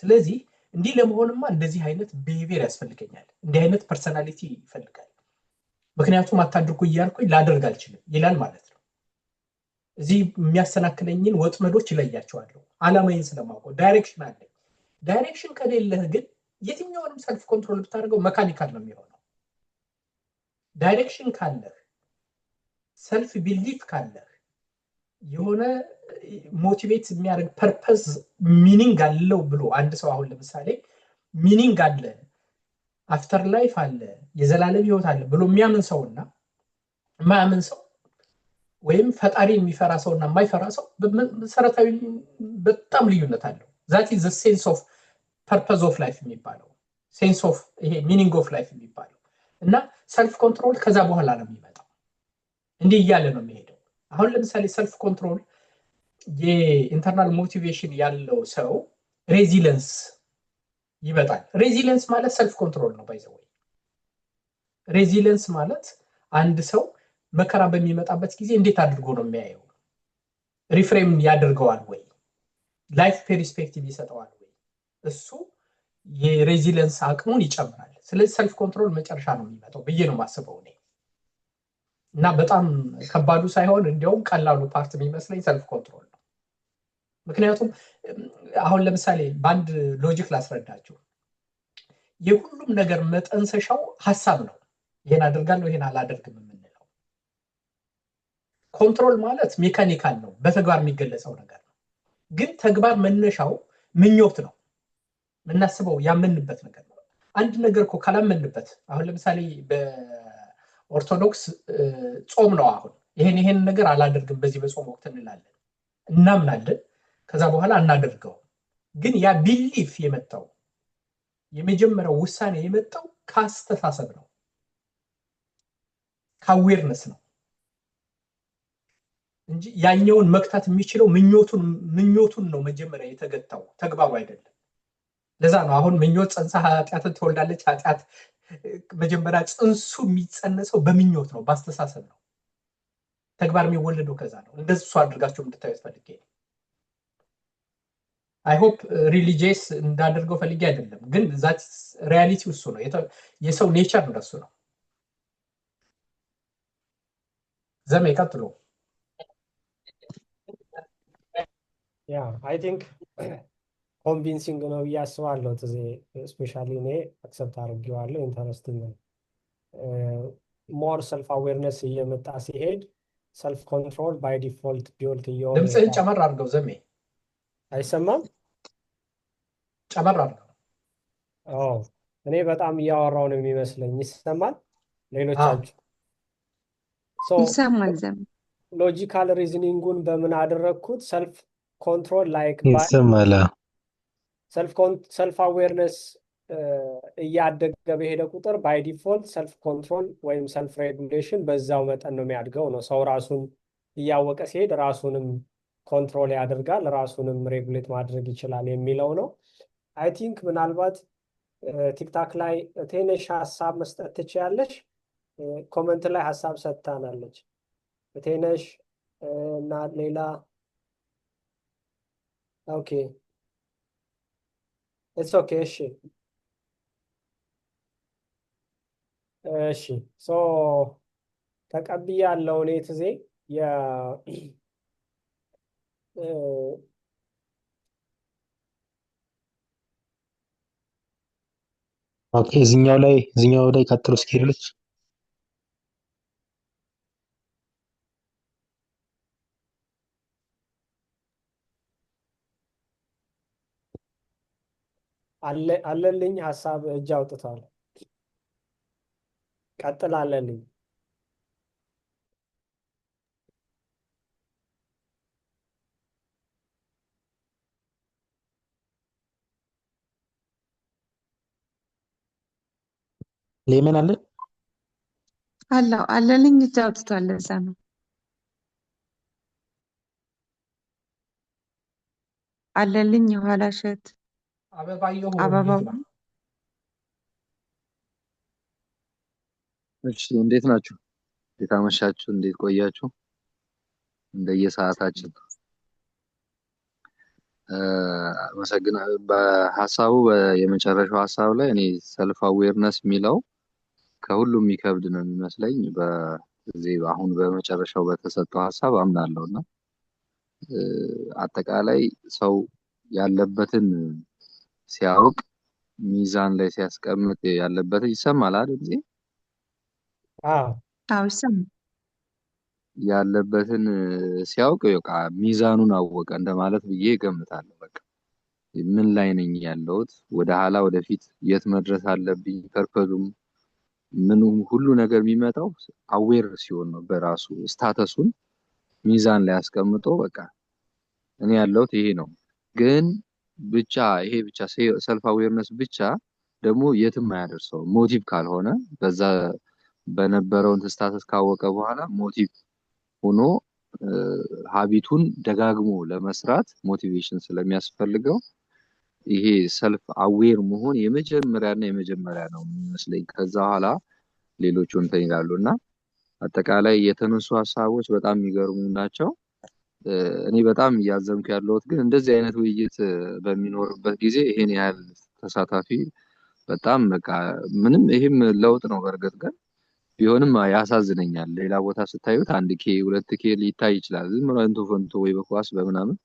ስለዚህ እንዲህ ለመሆንማ እንደዚህ አይነት ቢሄቪየር ያስፈልገኛል፣ እንዲህ አይነት ፐርሰናሊቲ ይፈልጋል፣ ምክንያቱም አታድርጉ እያልኩኝ ላደርግ አልችልም ይላል ማለት ነው። እዚህ የሚያሰናክለኝን ወጥመዶች ይለያቸዋለሁ፣ አላማዬን ስለማውቀው ዳይሬክሽን አለኝ። ዳይሬክሽን ከሌለህ ግን የትኛውንም ሰልፍ ኮንትሮል ብታደርገው መካኒካል ነው የሚሆነው። ዳይሬክሽን ካለህ፣ ሰልፍ ቢሊፍ ካለህ፣ የሆነ ሞቲቬት የሚያደርግ ፐርፐዝ ሚኒንግ አለው ብሎ አንድ ሰው አሁን ለምሳሌ ሚኒንግ አለ፣ አፍተር ላይፍ አለ፣ የዘላለም ህይወት አለ ብሎ የሚያምን ሰውና የማያምን ሰው ወይም ፈጣሪ የሚፈራ ሰውና የማይፈራ ሰው መሰረታዊ በጣም ልዩነት አለው። ዛት ኢዝ ዘ ሴንስ ኦፍ ፐርፐዝ ኦፍ ላይፍ የሚባለው፣ ሴንስ ኦፍ ይሄ ሚኒንግ ኦፍ ላይፍ የሚባለው እና ሰልፍ ኮንትሮል ከዛ በኋላ ነው የሚመጣው። እንዲህ እያለ ነው የሚሄደው። አሁን ለምሳሌ ሰልፍ ኮንትሮል የኢንተርናል ሞቲቬሽን ያለው ሰው ሬዚለንስ ይመጣል። ሬዚለንስ ማለት ሰልፍ ኮንትሮል ነው። ባይዘው ሬዚለንስ ማለት አንድ ሰው መከራ በሚመጣበት ጊዜ እንዴት አድርጎ ነው የሚያየው? ሪፍሬም ያደርገዋል ወይ? ላይፍ ፔርስፔክቲቭ ይሰጠዋል ወይ? እሱ የሬዚለንስ አቅሙን ይጨምራል። ስለዚህ ሰልፍ ኮንትሮል መጨረሻ ነው የሚመጣው ብዬ ነው ማስበው እኔ። እና በጣም ከባዱ ሳይሆን እንዲያውም ቀላሉ ፓርት የሚመስለኝ ሰልፍ ኮንትሮል ነው። ምክንያቱም አሁን ለምሳሌ በአንድ ሎጂክ ላስረዳችሁ። የሁሉም ነገር መጠንሰሻው ሀሳብ ነው። ይሄን አደርጋለሁ ይሄን አላደርግም የምንለው። ኮንትሮል ማለት ሜካኒካል ነው፣ በተግባር የሚገለጸው ነገር ነው። ግን ተግባር መነሻው ምኞት ነው፣ የምናስበው ያመንበት ነገር ነው። አንድ ነገር እኮ ካላመንበት፣ አሁን ለምሳሌ በኦርቶዶክስ ጾም ነው፣ አሁን ይሄን ነገር አላደርግም በዚህ በጾም ወቅት እንላለን፣ እናምናለን፣ ከዛ በኋላ አናደርገው። ግን ያ ቢሊፍ የመጣው የመጀመሪያው ውሳኔ የመጣው ከአስተሳሰብ ነው፣ ከአዌርነስ ነው እንጂ ያኛውን መክታት የሚችለው ምኞቱን ነው መጀመሪያ የተገታው፣ ተግባሩ አይደለም። ለዛ ነው አሁን ምኞት ጸንሳ ኃጢአትን ትወልዳለች። ኃጢአት መጀመሪያ ጽንሱ የሚጸነሰው በምኞት ነው፣ በአስተሳሰብ ነው። ተግባር የሚወለደው ከዛ ነው። እንደሱ አድርጋችሁ እንድታዩት ፈልጌ ነው። አይ ሆፕ ሪሊጂየስ እንዳደርገው ፈልጌ አይደለም፣ ግን ዛት ሪያሊቲ እሱ ነው። የሰው ኔቸር እንደሱ ነው። ዘሜ ቀጥሎ። ያ አይ ቲንክ ኮንቪንሲንግ ነው ብዬ አስባለሁ። ስፔሻሊ እኔ አክሰፕት አድርጌዋለሁ። ኢንተረስቲንግ ነው። ሞር ሰልፍ አዌርነስ እየመጣ ሲሄድ ሰልፍ ኮንትሮል ባይ ዲፎልት ቢውልት እየሆነ ድምፅህን ጨመር አድርገው ዘሜ። አይሰማም? ጨመር አድርገው። እኔ በጣም እያወራው ነው የሚመስለኝ። ይሰማል? ሌሎቻችሁ ይሰማል? ዘሜ ሎጂካል ሪዝኒንጉን በምን አደረግኩት? ሰልፍ ኮንትሮል ላይክ ይሰማል። ሰልፍ አዌርነስ እያደገ በሄደ ቁጥር ባይ ዲፎልት ሰልፍ ኮንትሮል ወይም ሰልፍ ሬጉሌሽን በዛው መጠን ነው የሚያድገው ነው። ሰው ራሱን እያወቀ ሲሄድ ራሱንም ኮንትሮል ያደርጋል፣ ራሱንም ሬጉሌት ማድረግ ይችላል የሚለው ነው። አይ ቲንክ ምናልባት ቲክታክ ላይ ትንሽ ሀሳብ መስጠት ትችያለሽ። ኮመንት ላይ ሀሳብ ሰጥታናለች ትንሽ እና ሌላ ኦኬ ኢትስ ኦኬ። እሺ ሶ ተቀብያለሁ እኔ ትዜ ኦኬ። እዚህኛው ላይ ቀጥሎ እስኪ ሌሎች አለልኝ ሀሳብ እጅ አውጥቷል። ቀጥል አለልኝ። ሌመን አለ አለው አለልኝ እጅ አውጥቷል። ለዛ ነው አለልኝ የኋላ እሸት አበባየሁ አበባው ይግባ። እሺ እንዴት ናችሁ? እንዴት አመሻችሁ? እንዴት ቆያችሁ? እንደየሰዓታችን አመሰግናለሁ። በሐሳቡ የመጨረሻው ሐሳብ ላይ እኔ ሰልፍ አዌርነስ የሚለው ከሁሉም የሚከብድ ነው የሚመስለኝ። በዚህ አሁን በመጨረሻው በተሰጠው ሐሳብ አምናለሁና አጠቃላይ ሰው ያለበትን ሲያውቅ ሚዛን ላይ ሲያስቀምጥ ያለበትን ይሰማል አይደል? እዚህ አዎ ይሰማል። ያለበትን ሲያውቅ በቃ ሚዛኑን አወቀ እንደማለት ብዬ እገምታለሁ። በቃ ምን ላይ ነኝ ያለሁት፣ ወደ ኋላ ወደፊት የት መድረስ አለብኝ፣ ፐርፐዙም ምኑም ሁሉ ነገር የሚመጣው አዌር ሲሆን ነው። በራሱ ስታተሱን ሚዛን ላይ አስቀምጦ በቃ እኔ ያለሁት ይሄ ነው። ግን ብቻ ይሄ ብቻ ሰልፍ አዌርነስ ብቻ ደግሞ የትም አያደርሰው ሞቲቭ ካልሆነ በዛ በነበረው ስታተስ ካወቀ በኋላ ሞቲቭ ሆኖ ሀቢቱን ደጋግሞ ለመስራት ሞቲቬሽን ስለሚያስፈልገው ይሄ ሰልፍ አዌር መሆን የመጀመሪያ ነው የሚመስለኝ። ከዛ በኋላ ሌሎቹ እንትን ይላሉና አጠቃላይ የተነሱ ሀሳቦች በጣም የሚገርሙ ናቸው። እኔ በጣም እያዘንኩ ያለሁት ግን እንደዚህ አይነት ውይይት በሚኖርበት ጊዜ ይሄን ያህል ተሳታፊ በጣም በቃ ምንም ይሄም ለውጥ ነው በእርግጥ ግን ቢሆንም ያሳዝነኛል። ሌላ ቦታ ስታዩት 1K 2K ሊታይ ይችላል ዝም ብሎ እንቶ ፈንቶ ወይ በኳስ በምናምን።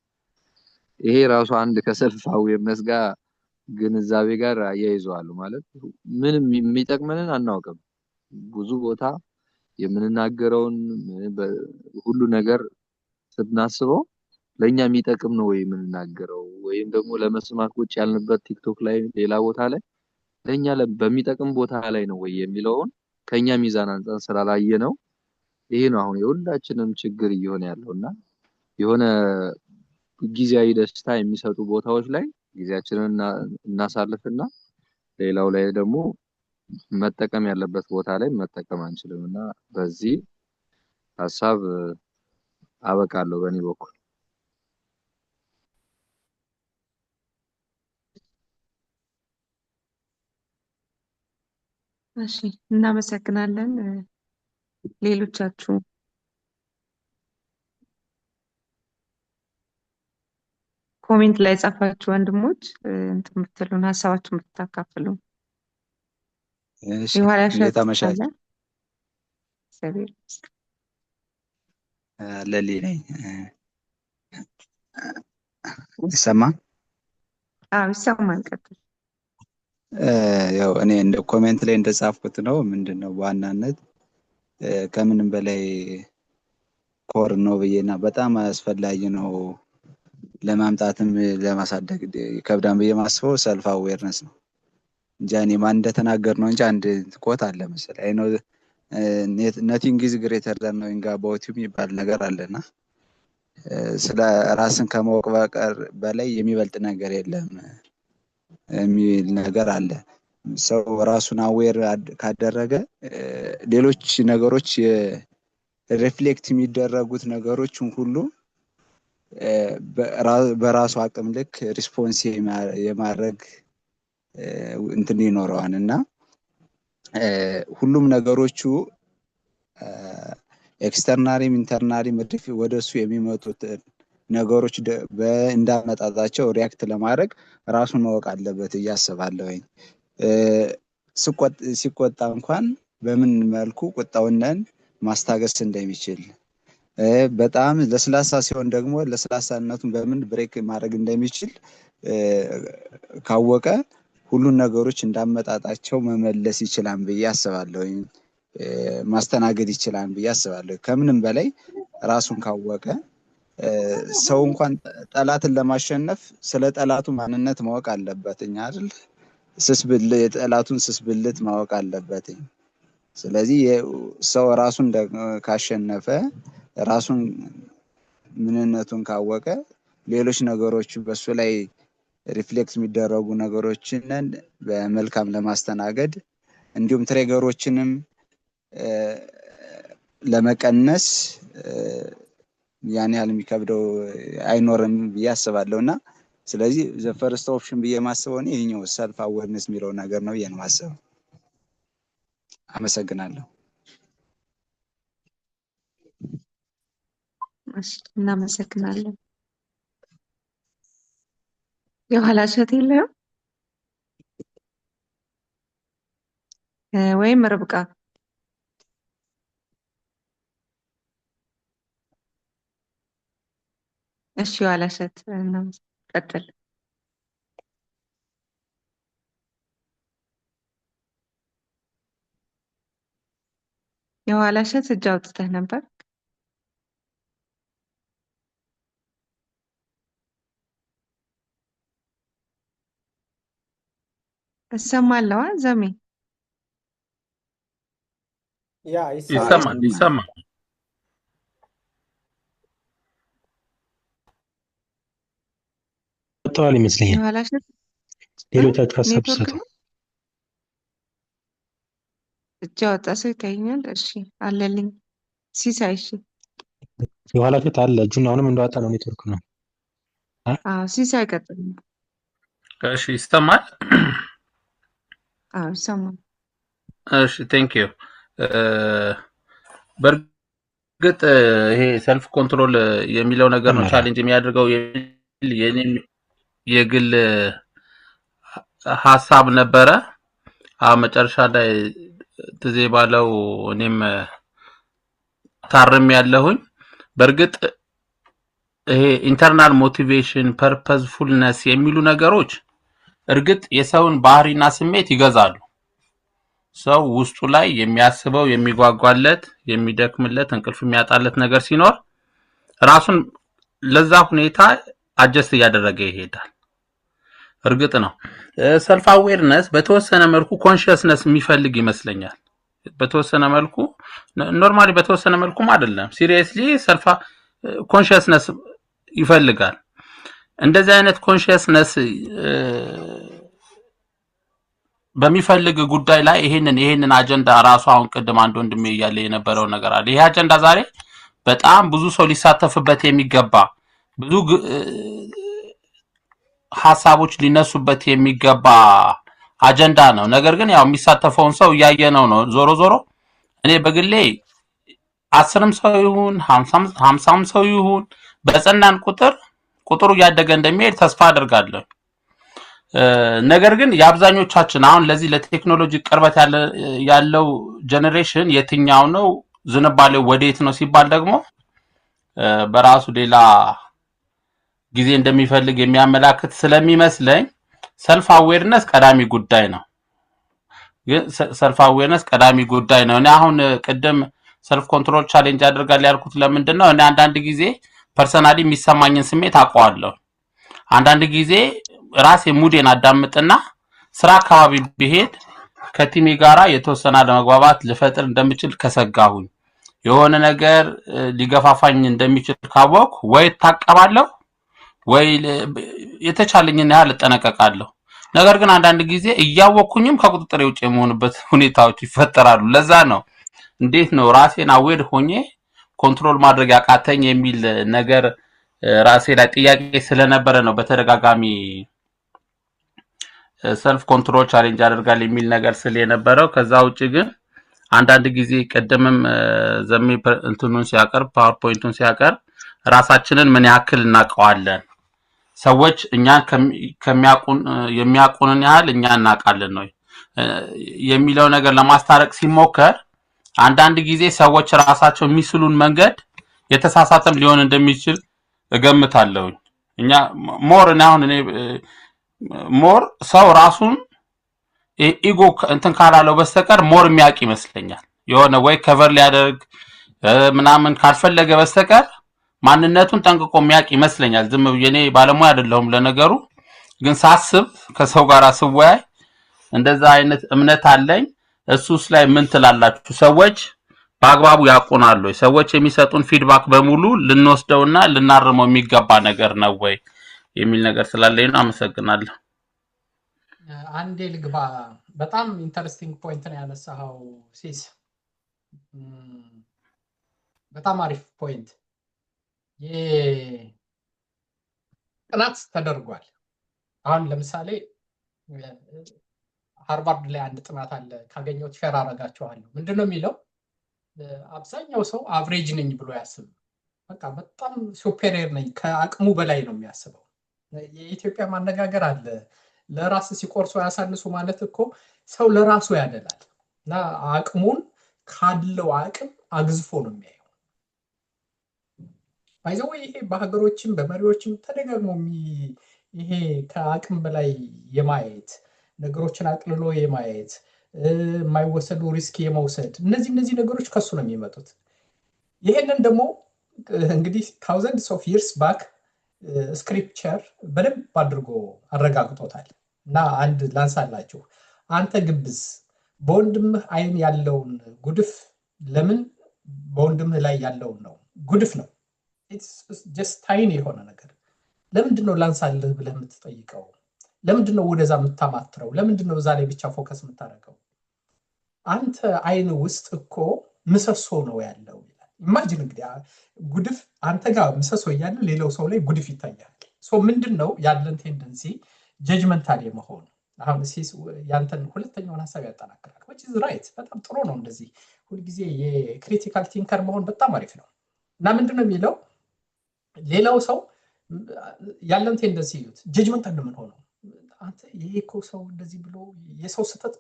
ይሄ ራሱ አንድ ከሰልፍ አዌርነስ ጋር ግንዛቤ ጋር ያይዘዋል ማለት ምንም የሚጠቅመንን አናውቅም። ብዙ ቦታ የምንናገረውን ሁሉ ነገር ስናስበው ለኛ የሚጠቅም ነው ወይ የምንናገረው ወይም ደግሞ ለመስማት ቁጭ ያልንበት ቲክቶክ ላይ ሌላ ቦታ ላይ ለኛ በሚጠቅም ቦታ ላይ ነው ወይ የሚለውን ከኛ ሚዛን አንፃር ስላላየ ነው። ይሄ ነው አሁን የሁላችንም ችግር እየሆነ ያለውና የሆነ ጊዜያዊ ደስታ የሚሰጡ ቦታዎች ላይ ጊዜያችንን እናሳልፍና ሌላው ላይ ደግሞ መጠቀም ያለበት ቦታ ላይ መጠቀም አንችልምና በዚህ ሐሳብ አበቃለሁ በእኔ በኩል። እሺ እናመሰግናለን። ሌሎቻችሁ ኮሜንት ላይ ጻፋችሁ ወንድሞች እንትን የምትሉን ሀሳባችሁ የምታካፍሉ እሺ የኋላ እንዴት እሸት አመሻችሁ? አለ። እግዚአብሔር ይመስገን። ለሊ ነኝ። ይሰማል? አዎ ይሰማል። ቀጥል። ያው እኔ እንደ ኮሜንት ላይ እንደጻፍኩት ነው ምንድነው በዋናነት ከምንም በላይ ኮር ነው ብዬና በጣም አስፈላጊ ነው ለማምጣትም ለማሳደግ ከብዳም ብዬ ማስበው ሰልፍ አዌርነስ ነው እንጂ እኔ ማን እንደተናገር ነው እንጂ አንድ ኮት አለ መሰለኝ አይ ኖ nothing is greater than knowing about you የሚባል ነገር አለና ስለ ራስን ከማወቅ በቀር በላይ የሚበልጥ ነገር የለም የሚል ነገር አለ። ሰው ራሱን አዌር ካደረገ ሌሎች ነገሮች ሪፍሌክት የሚደረጉት ነገሮችን ሁሉ በራሱ አቅም ልክ ሪስፖንስ የማድረግ እንትን ይኖረዋል እና ሁሉም ነገሮቹ ኤክስተርናሊም ኢንተርናሊም ወደሱ የሚመጡት ነገሮች እንዳመጣጣቸው ሪያክት ለማድረግ ራሱን ማወቅ አለበት እያስባለሁኝ። ሲቆጣ እንኳን በምን መልኩ ቁጣውን ማስታገስ እንደሚችል በጣም ለስላሳ ሲሆን ደግሞ ለስላሳነቱን በምን ብሬክ ማድረግ እንደሚችል ካወቀ ሁሉን ነገሮች እንዳመጣጣቸው መመለስ ይችላል ብዬ አስባለሁኝ። ማስተናገድ ይችላል ብዬ አስባለሁ። ከምንም በላይ ራሱን ካወቀ ሰው እንኳን ጠላትን ለማሸነፍ ስለ ጠላቱ ማንነት ማወቅ አለበትኝ አይደል? የጠላቱን ስስብልት ማወቅ አለበትኝ። ስለዚህ ሰው ራሱን ካሸነፈ ራሱን ምንነቱን ካወቀ ሌሎች ነገሮች በሱ ላይ ሪፍሌክት የሚደረጉ ነገሮችን በመልካም ለማስተናገድ እንዲሁም ትሬገሮችንም ለመቀነስ ያን ያህል የሚከብደው አይኖርም ብዬ አስባለሁና ስለዚህ ዘ ፈርስት ኦፕሽን ብዬ ማስበው ነው ይሄኛው ሰልፍ አዌርነስ የሚለው ነገር ነው ብዬ ነው ማስበው። አመሰግናለሁ። እናመሰግናለን። የኋላ እሸት የለም ወይም ርብቃ? እሺ የኋላ እሸት ቀጥል። የኋላ እሸት እጅ አውጥተህ ነበር? እሰማለሁ ዘሜ? ያ ይሰማል ይሰማል። ወጥተዋል ይመስለኛል። የኋላ እሸት ሌሎቻችሁ ሀሳብ ኔትወርክ ሰጡ። ነው? እጅ አወጣ ሰው ይታየኛል። እሺ አለልኝ ሲሳይ። እሺ የኋላ እሸት አለ እጁን አሁንም እንደዋጣ ነው። ኔትወርክ ነው። አዎ ሲሳይ ቀጥል። እሺ ይሰማል? አዎ ይሰማል። እሺ ቴንክ ዩ። በርግጥ ይሄ ሰልፍ ኮንትሮል የሚለው ነገር ነው ቻሌንጅ የሚያደርገው የኔ የግል ሐሳብ ነበረ። መጨረሻ ላይ ትዜ ባለው እኔም ታርም ያለሁኝ። በርግጥ ይሄ ኢንተርናል ሞቲቬሽን ፐርፐዝፉልነስ የሚሉ ነገሮች እርግጥ የሰውን ባህሪና ስሜት ይገዛሉ። ሰው ውስጡ ላይ የሚያስበው የሚጓጓለት የሚደክምለት እንቅልፍ የሚያጣለት ነገር ሲኖር ራሱን ለዛ ሁኔታ አጀስት እያደረገ ይሄዳል። እርግጥ ነው ሰልፍ አዌርነስ በተወሰነ መልኩ ኮንሺየስነስ የሚፈልግ ይመስለኛል። በተወሰነ መልኩ ኖርማሊ በተወሰነ መልኩም አይደለም ሲሪየስሊ ሰልፍ ኮንሺየስነስ ይፈልጋል። እንደዚህ አይነት ኮንሺየስነስ በሚፈልግ ጉዳይ ላይ ይሄንን አጀንዳ ራሱ አሁን ቅድም አንድ ወንድሜ እያለ የነበረው ነገር አለ። ይሄ አጀንዳ ዛሬ በጣም ብዙ ሰው ሊሳተፍበት የሚገባ ብዙ ሐሳቦች ሊነሱበት የሚገባ አጀንዳ ነው። ነገር ግን ያው የሚሳተፈውን ሰው እያየነው ነው። ዞሮ ዞሮ እኔ በግሌ 10ም ሰው ይሁን 50ም ሰው ይሁን በጸናን ቁጥሩ እያደገ እንደሚሄድ ተስፋ አደርጋለሁ። ነገር ግን የአብዛኞቻችን አሁን ለዚህ ለቴክኖሎጂ ቅርበት ያለው ጀነሬሽን የትኛው ነው ዝንባሌው ወዴት ነው ሲባል ደግሞ በራሱ ሌላ ጊዜ እንደሚፈልግ የሚያመላክት ስለሚመስለኝ ሰልፍ አዌርነስ ቀዳሚ ጉዳይ ነው። ሰልፍ አዌርነስ ቀዳሚ ጉዳይ ነው። እኔ አሁን ቅድም ሰልፍ ኮንትሮል ቻሌንጅ ያደርጋል ያልኩት ለምንድን ነው? እኔ አንዳንድ ጊዜ ፐርሰናሊ የሚሰማኝን ስሜት አውቀዋለሁ። አንዳንድ ጊዜ ራሴ ሙዴን አዳምጥና ስራ አካባቢ ብሄድ ከቲሜ ጋራ የተወሰነ ለመግባባት ልፈጥር እንደምችል ከሰጋሁኝ የሆነ ነገር ሊገፋፋኝ እንደሚችል ካወቅኩ ወይ ታቀባለሁ ወይ የተቻለኝን ያህል እጠነቀቃለሁ። ነገር ግን አንዳንድ ጊዜ እያወቅኩኝም ከቁጥጥር ውጭ የመሆንበት ሁኔታዎች ይፈጠራሉ። ለዛ ነው እንዴት ነው ራሴን አዌር ሆኜ ኮንትሮል ማድረግ ያቃተኝ የሚል ነገር ራሴ ላይ ጥያቄ ስለነበረ ነው በተደጋጋሚ ሰልፍ ኮንትሮል ቻሌንጅ ያደርጋል የሚል ነገር ስለነበረው። ከዛ ውጪ ግን አንዳንድ ጊዜ ቀደምም ዘሜ እንትኑን ሲያቀርብ ፓወርፖይንቱን ሲያቀርብ ራሳችንን ምን ያክል እናውቀዋለን፣ ሰዎች እኛን የሚያውቁንን ያህል እኛ እናውቃለን ነው የሚለው ነገር ለማስታረቅ ሲሞከር አንዳንድ ጊዜ ሰዎች ራሳቸው የሚስሉን መንገድ የተሳሳተም ሊሆን እንደሚችል እገምታለሁ። እኛ ሞር ሰው ራሱን ኢጎ እንትን ካላለው በስተቀር ሞር የሚያውቅ ይመስለኛል። የሆነ ወይ ከቨር ሊያደርግ ምናምን ካልፈለገ በስተቀር ማንነቱን ጠንቅቆ የሚያውቅ ይመስለኛል። ዝም ብዬ እኔ ባለሙያ አይደለሁም ለነገሩ፣ ግን ሳስብ ከሰው ጋር ስወያይ እንደዛ አይነት እምነት አለኝ። እሱስ ላይ ምን ትላላችሁ? ሰዎች በአግባቡ ያውቁናል ወይ? ሰዎች የሚሰጡን ፊድባክ በሙሉ ልንወስደውና ልናርመው የሚገባ ነገር ነው ወይ የሚል ነገር ስላለኝ ነው። አመሰግናለሁ። አንዴ ልግባ በጣም ኢንተረስቲንግ ፖይንት ነው ያነሳው ሲስ። በጣም አሪፍ ፖይንት። ጥናት ተደርጓል። አሁን ለምሳሌ ሃርቫርድ ላይ አንድ ጥናት አለ፣ ካገኘሁት ሼር አደርጋችኋለሁ። ምንድነው የሚለው? አብዛኛው ሰው አቨሬጅ ነኝ ብሎ ያስብ፣ በቃ በጣም ሱፔሪየር ነኝ፣ ከአቅሙ በላይ ነው የሚያስበው። የኢትዮጵያ ማነጋገር አለ፣ ለራስ ሲቆርሱ ያሳንሱ ማለት እኮ ሰው ለራሱ ያደላል እና አቅሙን ካለው አቅም አግዝፎ ነው የሚያየው። ባይዘው ይሄ በሀገሮችም በመሪዎችም ተደጋግሞ ይሄ ከአቅም በላይ የማየት ነገሮችን አቅልሎ የማየት የማይወሰዱ ሪስክ የመውሰድ እነዚህ ነገሮች ከሱ ነው የሚመጡት። ይሄንን ደግሞ እንግዲህ ታውዘንድስ ኦፍ ይርስ ባክ ስክሪፕቸር በደንብ አድርጎ አረጋግጦታል። እና አንድ ላንሳላችሁ። አንተ ግብዝ በወንድምህ አይን ያለውን ጉድፍ ለምን በወንድምህ ላይ ያለውን ነው? ጉድፍ ነው። ጀስት ታይኒ የሆነ ነገር ለምንድነው ላንሳልህ ብለህ የምትጠይቀው? ለምንድነው ወደዛ የምታማትረው? ለምንድነው እዛ ላይ ብቻ ፎከስ የምታደርገው? አንተ አይን ውስጥ እኮ ምሰሶ ነው ያለው ይላል። ኢማጂን እንግዲህ ጉድፍ አንተ ጋር ምሰሶ እያለ ሌላው ሰው ላይ ጉድፍ ይታያል። ሶ ምንድነው ያለን ቴንደንሲ? ጀጅመንታል የመሆን። አሁን ያንተን ሁለተኛውን ሀሳብ ያጠናክራል። which is right። በጣም ጥሩ ነው። እንደዚህ ሁልጊዜ የክሪቲካል ቲንከር መሆን በጣም አሪፍ ነው። እና ምንድነው የሚለው? ሌላው ሰው ያለን ቴንደንሲ ይዩት፣ ጀጅመንታል ነው የምንሆነው። አንተ ይሄ እኮ ሰው እንደዚህ ብሎ የሰው ስህተት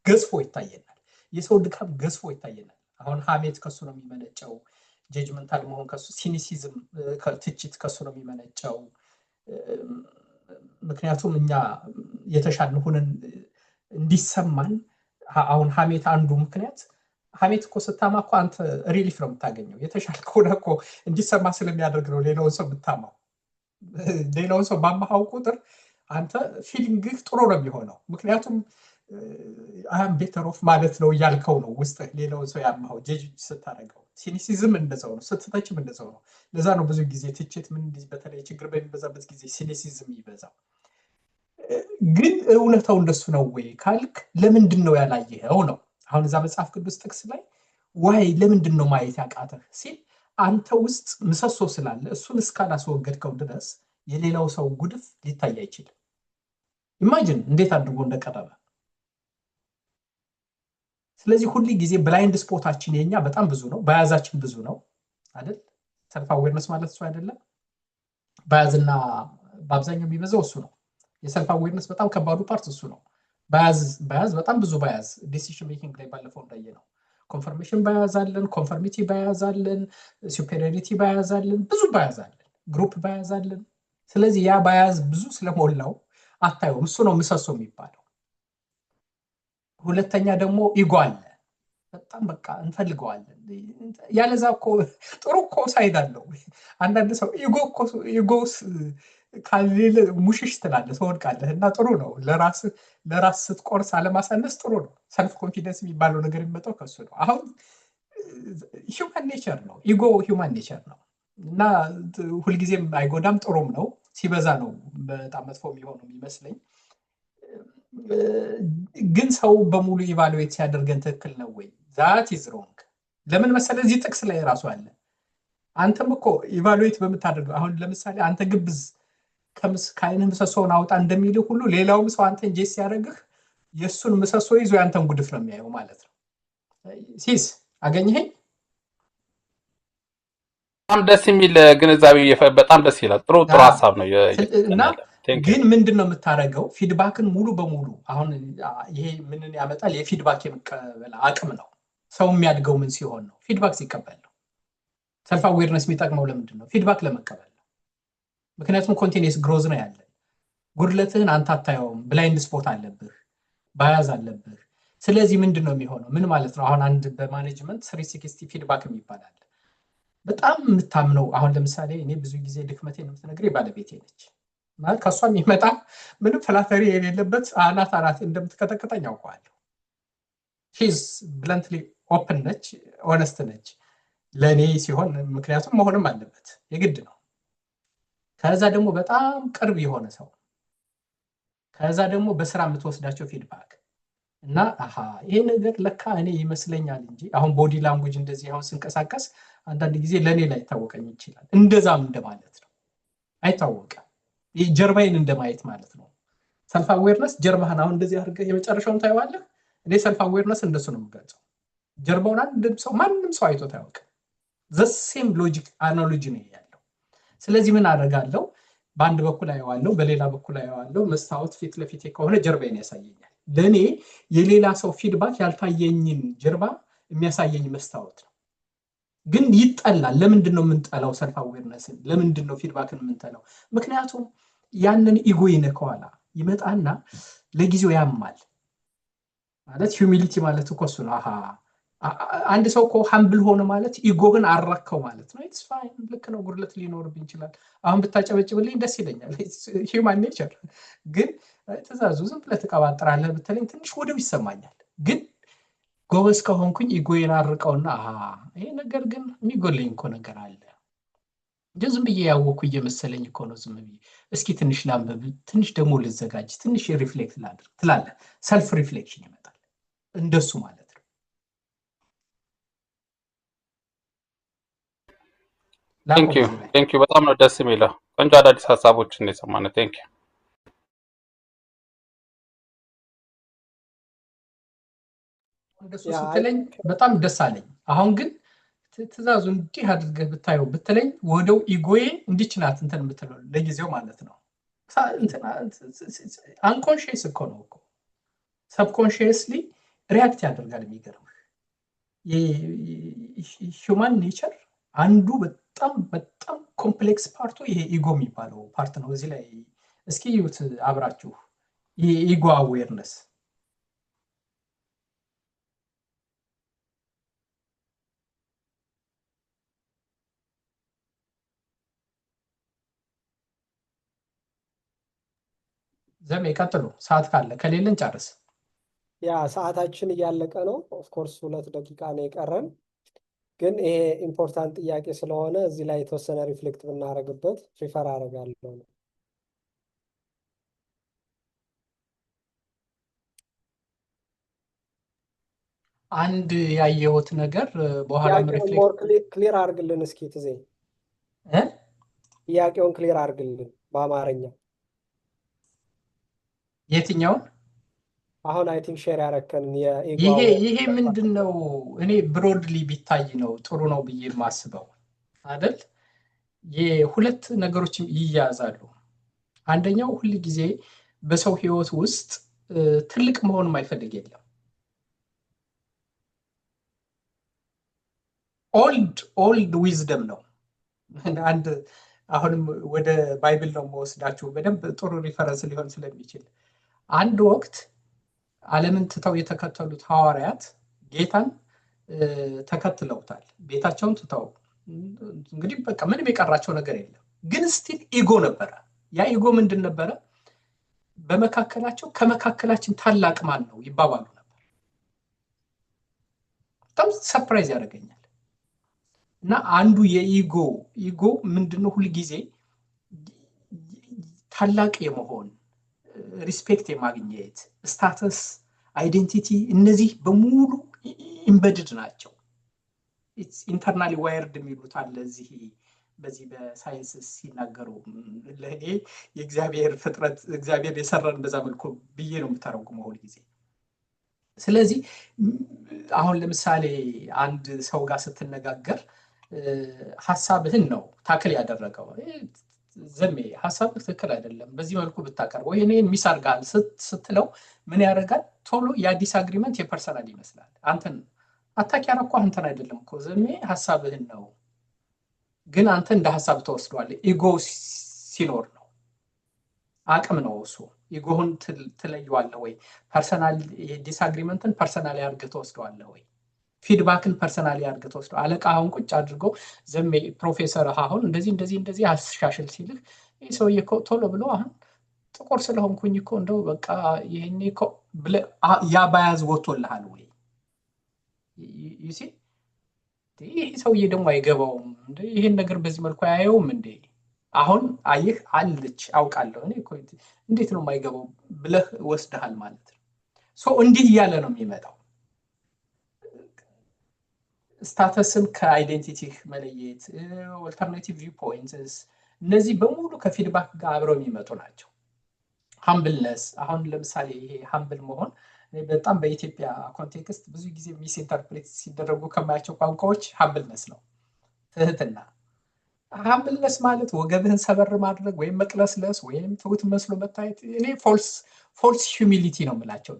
ገዝፎ ይታየናል፣ የሰው ድካም ገዝፎ ይታየናል። አሁን ሀሜት ከሱ ነው የሚመነጨው፣ ጀጅመንታል መሆን ከሱ፣ ሲኒሲዝም ትችት ከሱ ነው የሚመነጨው። ምክንያቱም እኛ የተሻልን ሆነን እንዲሰማን። አሁን ሀሜት አንዱ ምክንያት፣ ሀሜት እኮ ስታማ እኮ አንተ ሪሊፍ ነው የምታገኘው። የተሻለ ከሆነ እኮ እንዲሰማ ስለሚያደርግ ነው ሌላውን ሰው የምታማው። ሌላውን ሰው ባማሃው ቁጥር አንተ ፊሊንግህ ጥሩ ነው የሚሆነው። ምክንያቱም አም ቤተር ኦፍ ማለት ነው እያልከው ነው ውስጥ ሌላውን ሰው ያማኸው ጀጅ ስታደርገው። ሲኒሲዝም እንደዛው ነው፣ ስትተችም እንደዛው ነው። ለዛ ነው ብዙ ጊዜ ትችት በተለይ ችግር በሚበዛበት ጊዜ ሲኒሲዝም ይበዛው። ግን እውነታው እንደሱ ነው ወይ ካልክ ለምንድን ነው ያላየኸው ነው። አሁን እዛ መጽሐፍ ቅዱስ ጥቅስ ላይ ዋይ ለምንድን ነው ማየት ያቃተህ ሲል አንተ ውስጥ ምሰሶ ስላለ እሱን እስካላስወገድከው ድረስ የሌላው ሰው ጉድፍ ሊታይ አይችልም። ኢማጂን እንዴት አድርጎ እንደቀረበ። ስለዚህ ሁሉ ጊዜ ብላይንድ ስፖታችን የኛ በጣም ብዙ ነው፣ ባያዛችን ብዙ ነው አይደል? ሰልፍ አዌርነስ ማለት እሱ አይደለም። ባያዝና በአብዛኛው የሚበዛው እሱ ነው። የሰልፍ አዌርነስ በጣም ከባዱ ፓርት እሱ ነው። ባያዝ በጣም ብዙ ባያዝ ዲሲሽን ሜኪንግ ላይ ባለፈው እንዳየ ነው። ኮንፈርሜሽን ባያዝ አለን፣ ኮንፈርሚቲ ባያዝ አለን፣ ሱፔሪዮሪቲ ባያዝ አለን፣ ብዙ ባያዝ አለን፣ ግሩፕ ባያዝ አለን። ስለዚህ ያ ባያዝ ብዙ ስለሞላው አታየውም። እሱ ነው ምሰሶ የሚባለው። ሁለተኛ ደግሞ ኢጎ አለ። በጣም በቃ እንፈልገዋለን። ያለዛ እኮ ጥሩ እኮ ሳይድ አለው። አንዳንድ ሰው ኢጎስ ካሌለ ሙሽሽ ትላለህ፣ ትወድቃለህ። እና ጥሩ ነው ለራስ ስትቆርስ አለማሳነስ ጥሩ ነው። ሰልፍ ኮንፊደንስ የሚባለው ነገር የሚመጣው ከሱ ነው። አሁን ሂውማን ኔቸር ነው፣ ኢጎ ሂውማን ኔቸር ነው እና ሁልጊዜም አይጎዳም፣ ጥሩም ነው። ሲበዛ ነው በጣም መጥፎ የሚሆነው የሚመስለኝ። ግን ሰው በሙሉ ኢቫሉዌት ሲያደርገን ትክክል ነው ወይ? ዛት ኢዝ ሮንግ። ለምን መሰለህ? እዚህ ጥቅስ ላይ ራሱ አለ። አንተም እኮ ኢቫሉዌት በምታደርገው አሁን ለምሳሌ አንተ ግብዝ ከአይንህ ምሰሶውን አውጣ እንደሚልህ ሁሉ ሌላውም ሰው አንተን ጄስ ሲያደርግህ የእሱን ምሰሶ ይዞ ያንተን ጉድፍ ነው የሚያየው ማለት ነው። ሲስ አገኘኸኝ? በጣም ደስ የሚል ግንዛቤ፣ በጣም ደስ ይላል። ጥሩ ሀሳብ ነው። እና ግን ምንድን ነው የምታደርገው? ፊድባክን ሙሉ በሙሉ አሁን ይሄ ምንን ያመጣል? የፊድባክ የመቀበል አቅም ነው። ሰው የሚያድገው ምን ሲሆን ነው? ፊድባክ ሲቀበል ነው። ሰልፍ አዌርነስ የሚጠቅመው ለምንድን ነው? ፊድባክ ለመቀበል ነው። ምክንያቱም ኮንቲኒየስ ግሮዝ ነው ያለን። ጉድለትህን አንተ አታየውም። ብላይንድ ስፖት አለብህ፣ ባያዝ አለብህ። ስለዚህ ምንድን ነው የሚሆነው? ምን ማለት ነው? አሁን አንድ በማኔጅመንት 360 ፊድባክ የሚባል አለ። በጣም የምታምነው አሁን ለምሳሌ እኔ ብዙ ጊዜ ድክመቴን የምትነግረኝ ባለቤቴ ነች። ማለት ከእሷ የሚመጣ ምንም ፍላተሪ የሌለበት አናት እንደምትቀጠቅጠኝ ያውቀዋለሁ። ሺዝ ብለንትሊ ኦፕን ነች፣ ኦነስት ነች ለእኔ ሲሆን፣ ምክንያቱም መሆንም አለበት የግድ ነው። ከዛ ደግሞ በጣም ቅርብ የሆነ ሰው፣ ከዛ ደግሞ በስራ የምትወስዳቸው ፊድባክ፣ እና አሃ ይሄ ነገር ለካ እኔ ይመስለኛል እንጂ አሁን ቦዲ ላንጉጅ እንደዚህ አሁን ስንቀሳቀስ አንዳንድ ጊዜ ለኔ ላይ ታወቀኝ ይችላል እንደዛም እንደማለት ነው አይታወቅም ይሄ ጀርባዬን እንደማየት ማለት ነው ሰልፍ አዌርነስ ጀርባህን አሁን እንደዚህ አድርገህ የመጨረሻውን ታይዋለህ እኔ ሰልፍ አዌርነስ እንደሱ ነው የምገልጸው ጀርባውን አንድም ሰው ማንንም ሰው አይቶት አያውቅም the same logic analogy ነው ያለው ስለዚህ ምን አደርጋለሁ በአንድ በኩል አየዋለሁ በሌላ በኩል አየዋለሁ መስታወት ፊት ለፊት ከሆነ ጀርባዬን ያሳየኛል ለኔ የሌላ ሰው ፊድባክ ያልታየኝን ጀርባ የሚያሳየኝ መስታወት ነው ግን ይጣላል ለምንድን ነው የምንጠላው ሰልፍ አዌርነስን ለምንድን ነው ፊድባክን የምንጠላው ምክንያቱም ያንን ኢጎ ይነካዋላ ይመጣና ለጊዜው ያማል ማለት ሂዩሚሊቲ ማለት እኮ እሱ ነው አሃ አንድ ሰው እኮ ሃምብል ሆነ ማለት ኢጎን አረከው ማለት ነው ኢትስ ፋይን ልክ ነው ጉድለት ሊኖርብኝ ይችላል አሁን ብታጨበጭብልኝ ደስ ይለኛል ሂዩማን ኔቸር ግን ተዛዙ ዝም ብለህ ተቀባጥራለህ ብትለኝ ትንሽ ወደው ይሰማኛል ግን ጎበዝ ከሆንኩኝ ኢጎዬን አርቀውና አሃ ይሄ ነገር ግን የሚጎለኝ እኮ ነገር አለ ዝም ብዬ ያወኩ እየመሰለኝ እኮ ነው ዝም ብዬ እስኪ ትንሽ ላንብብ ትንሽ ደግሞ ልዘጋጅ ትንሽ ሪፍሌክት ላድርግ ትላለህ ሰልፍ ሪፍሌክሽን ይመጣል እንደሱ ማለት ቴንክ ዩ በጣም ነው ደስ የሚለው ቆንጆ አዳዲስ ሀሳቦች እንደሰማነ ቴንክ ዩ እንደሱ ስትለኝ በጣም ደስ አለኝ አሁን ግን ትዛዙ እንዲህ አድርገህ ብታየው ብትለኝ ወደው ኢጎዬ እንዲችናት እንትን የምትለው ለጊዜው ማለት ነው አንኮንሺየስ እኮ ነው እኮ ሰብኮንሺየስሊ ሪያክት ያደርጋል የሚገርም ሂዩማን ኔቸር አንዱ በጣም ኮምፕሌክስ ፓርቱ ይሄ ኢጎ የሚባለው ፓርት ነው እዚህ ላይ እስኪ ይዩት አብራችሁ ይሄ ኢጎ አዌርነስ ዘሜ ቀጥሉ ሰዓት ካለ ከሌለን ጨርስ ያ ሰዓታችን እያለቀ ነው ኦፍ ኮርስ 2 ደቂቃ ነው የቀረን ግን ይሄ ኢምፖርታንት ጥያቄ ስለሆነ እዚህ ላይ የተወሰነ ሪፍሌክት ብናደርግበት ፕሪፈር አደርጋለሁ አንድ ያየሁት ነገር በኋላም ሪፍሌክት ክሊር አድርግልን እስኪ ትዜ ጥያቄውን ክሊር አድርግልን በአማርኛ የትኛውን አሁን አይ ቲንክ ሼር ያረከንን ይሄ ምንድነው እኔ ብሮድሊ ቢታይ ነው ጥሩ ነው ብዬ ማስበው አይደል የሁለት ነገሮች ይያዛሉ አንደኛው ሁሉ ጊዜ በሰው ህይወት ውስጥ ትልቅ መሆን ማይፈልግ የለም ኦልድ ዊዝደም ነው አንድ አሁንም ወደ ባይብል ነው መወስዳችሁ በደንብ ጥሩ ሪፈረንስ ሊሆን ስለሚችል አንድ ወቅት ዓለምን ትተው የተከተሉት ሐዋርያት ጌታን ተከትለውታል ቤታቸውን ትተው እንግዲህ በቃ ምንም የቀራቸው ነገር የለም ግን ስቲል ኢጎ ነበረ ያ ኢጎ ምንድን ነበረ በመካከላቸው ከመካከላችን ታላቅ ማን ነው ይባባሉ ነበር በጣም ሰርፕራይዝ ያደርገኛል እና አንዱ የኢጎ ምንድነው ሁሉ ጊዜ ታላቅ የመሆን ሪስፔክት የማግኘት ስታተስ አይዴንቲቲ እነዚህ በሙሉ ኢምበድድ ናቸው ኢትስ ኢንተርናሊ ዋይርድ የሚሉት አለ እዚህ በዚህ በሳይንስ ሲናገሩ ለኔ የእግዚአብሔር ፍጥረት እግዚአብሔር የሰራን በዛ መልኩ ብዬ ነው የምታረጉመው ሁሉ ጊዜ ስለዚህ አሁን ለምሳሌ አንድ ሰው ጋር ስትነጋገር ሐሳብህን ነው ታክል ያደረገው ዘሜ ሐሳብ ትክክል አይደለም በዚህ መልኩ ብታቀርበው ይሄን ሚስ አድርጋል ስትለው ምን ያደርጋል ቶሎ ያ ዲስአግሪመንት የፐርሰናል ይመስላል አንተን አታክ ያረኩ አንተን አይደለም እኮ ዘሜ ሐሳብህን ነው ግን አንተ እንደ ሐሳብ ተወስዷል ኢጎ ሲኖር ነው አቅም ነው እሱ ኢጎን ትለየዋለህ ወይ ፐርሰናል ዲስአግሪመንትን ፐርሰናል ያርገህ ተወስዷል ወይ ፊድባክን ፐርሰናል ያርገህ ተወስዷል አለቃ አሁን ቁጭ አድርጎ ዘሜ ፕሮፌሰር አሁን እንደዚህ አስሻሽል ሲልህ ይሄ ሰውዬ እኮ ቶሎ ብሎ አሁን ጥቁር ስለሆንኩኝ እኮ እንደው በቃ ይሄኔ እኮ ያ ባያዝ ወጥቶልሃል ወይ ይሲ ይሄ ሰውዬ ደግሞ አይገባውም ይሄን ነገር በዚህ መልኩ ያየውም እንዴ አሁን አይህ አልልች አውቃለሁ እኔ እኮ እንዴት ነው የማይገባው ብለህ ወስደሃል ማለት ነው እንዲህ እያለ ነው የሚመጣው። ስታተስን ከአይዴንቲቲ መለየት፣ ኦልተርናቲቭ ቪው ፖይንትስ፣ እነዚህ በሙሉ ከፊድባክ ጋር አብረው የሚመጡ ናቸው። ሃምብልነስ፣ አሁን ለምሳሌ ይሄ ሃምብል መሆን በጣም በኢትዮጵያ ኮንቴክስት ብዙ ጊዜ ሚስ ኢንተርፕሬት ሲደረጉ ከማያቸው ቋንቋዎች ሃምብልነስ ነው፣ ትህትና። ሃምብልነስ ማለት ወገብህን ሰበር ማድረግ ወይም መቅለስለስ ወይም ትሁት መስሎ መታየት። እኔ ፎልስ ሂዩሚሊቲ ነው የምላቸው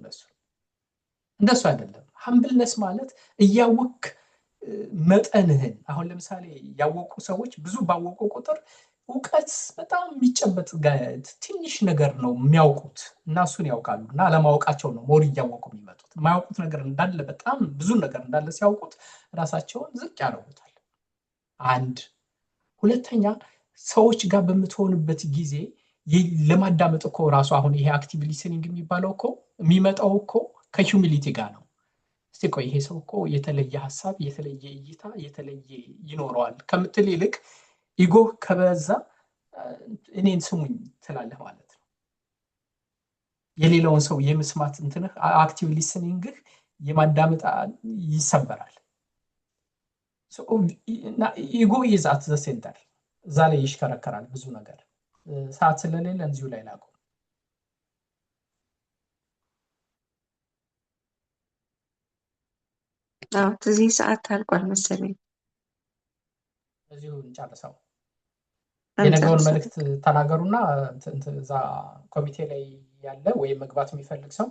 እንደሱ አይደለም። ሃምብልነስ ማለት እያወክ መጠንህን፣ አሁን ለምሳሌ ያወቁ ሰዎች ብዙ ባወቁ ቁጥር እውቀት በጣም የሚጨበጥ ትንሽ ነገር ነው የሚያውቁት እና እሱን ያውቃሉ እና አለማወቃቸው ነው ሞር እያወቁ የሚመጡት። የማያውቁት ነገር እንዳለ በጣም ብዙ ነገር እንዳለ ሲያውቁት ራሳቸውን ዝቅ ያደርጉታል። አንድ ሁለተኛ፣ ሰዎች ጋር በምትሆንበት ጊዜ ለማዳመጥ እኮ ራሱ አሁን ይሄ አክቲቭ ሊስኒንግ የሚባለው እኮ የሚመጣው እኮ ከሂዩሚሊቲ ጋር ነው። እስቲ ቆይ ይሄ ሰው እኮ የተለየ ሀሳብ፣ የተለየ እይታ፣ የተለየ ይኖረዋል ከምትል ይልቅ ኢጎ ከበዛ እኔን ስሙኝ ትላለህ ማለት ነው። የሌላውን ሰው የመስማት እንትንህ አክቲቭ ሊስኒንግህ የማዳመጥ ይሰበራል። ኢጎ ይዝ አት ዘ ሴንተር፣ እዛ ላይ ይሽከረከራል ብዙ ነገር። ሰዓት ስለሌለ እዚሁ ላይ ላቁም። እዚህ ሰዓት አልቋል መሰለኝ። እዚሁ እንጨርሰው። የነገውን መልእክት ተናገሩና እዛ ኮሚቴ ላይ ያለ ወይም መግባት የሚፈልግ ሰው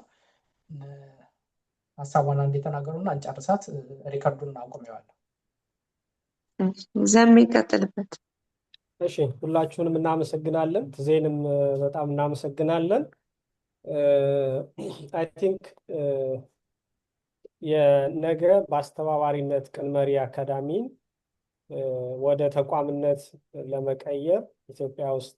ሀሳቧን አንዴ ተናገሩና እንጨርሳት። ሪከርዱን አቁሜዋለሁ። ዘሜ ይቀጥልበት። እሺ፣ ሁላችሁንም እናመሰግናለን። ትዜንም በጣም እናመሰግናለን። አይ ቲንክ የነገ በአስተባባሪነት ቅን መሪ አካዳሚን ወደ ተቋምነት ለመቀየር ኢትዮጵያ ውስጥ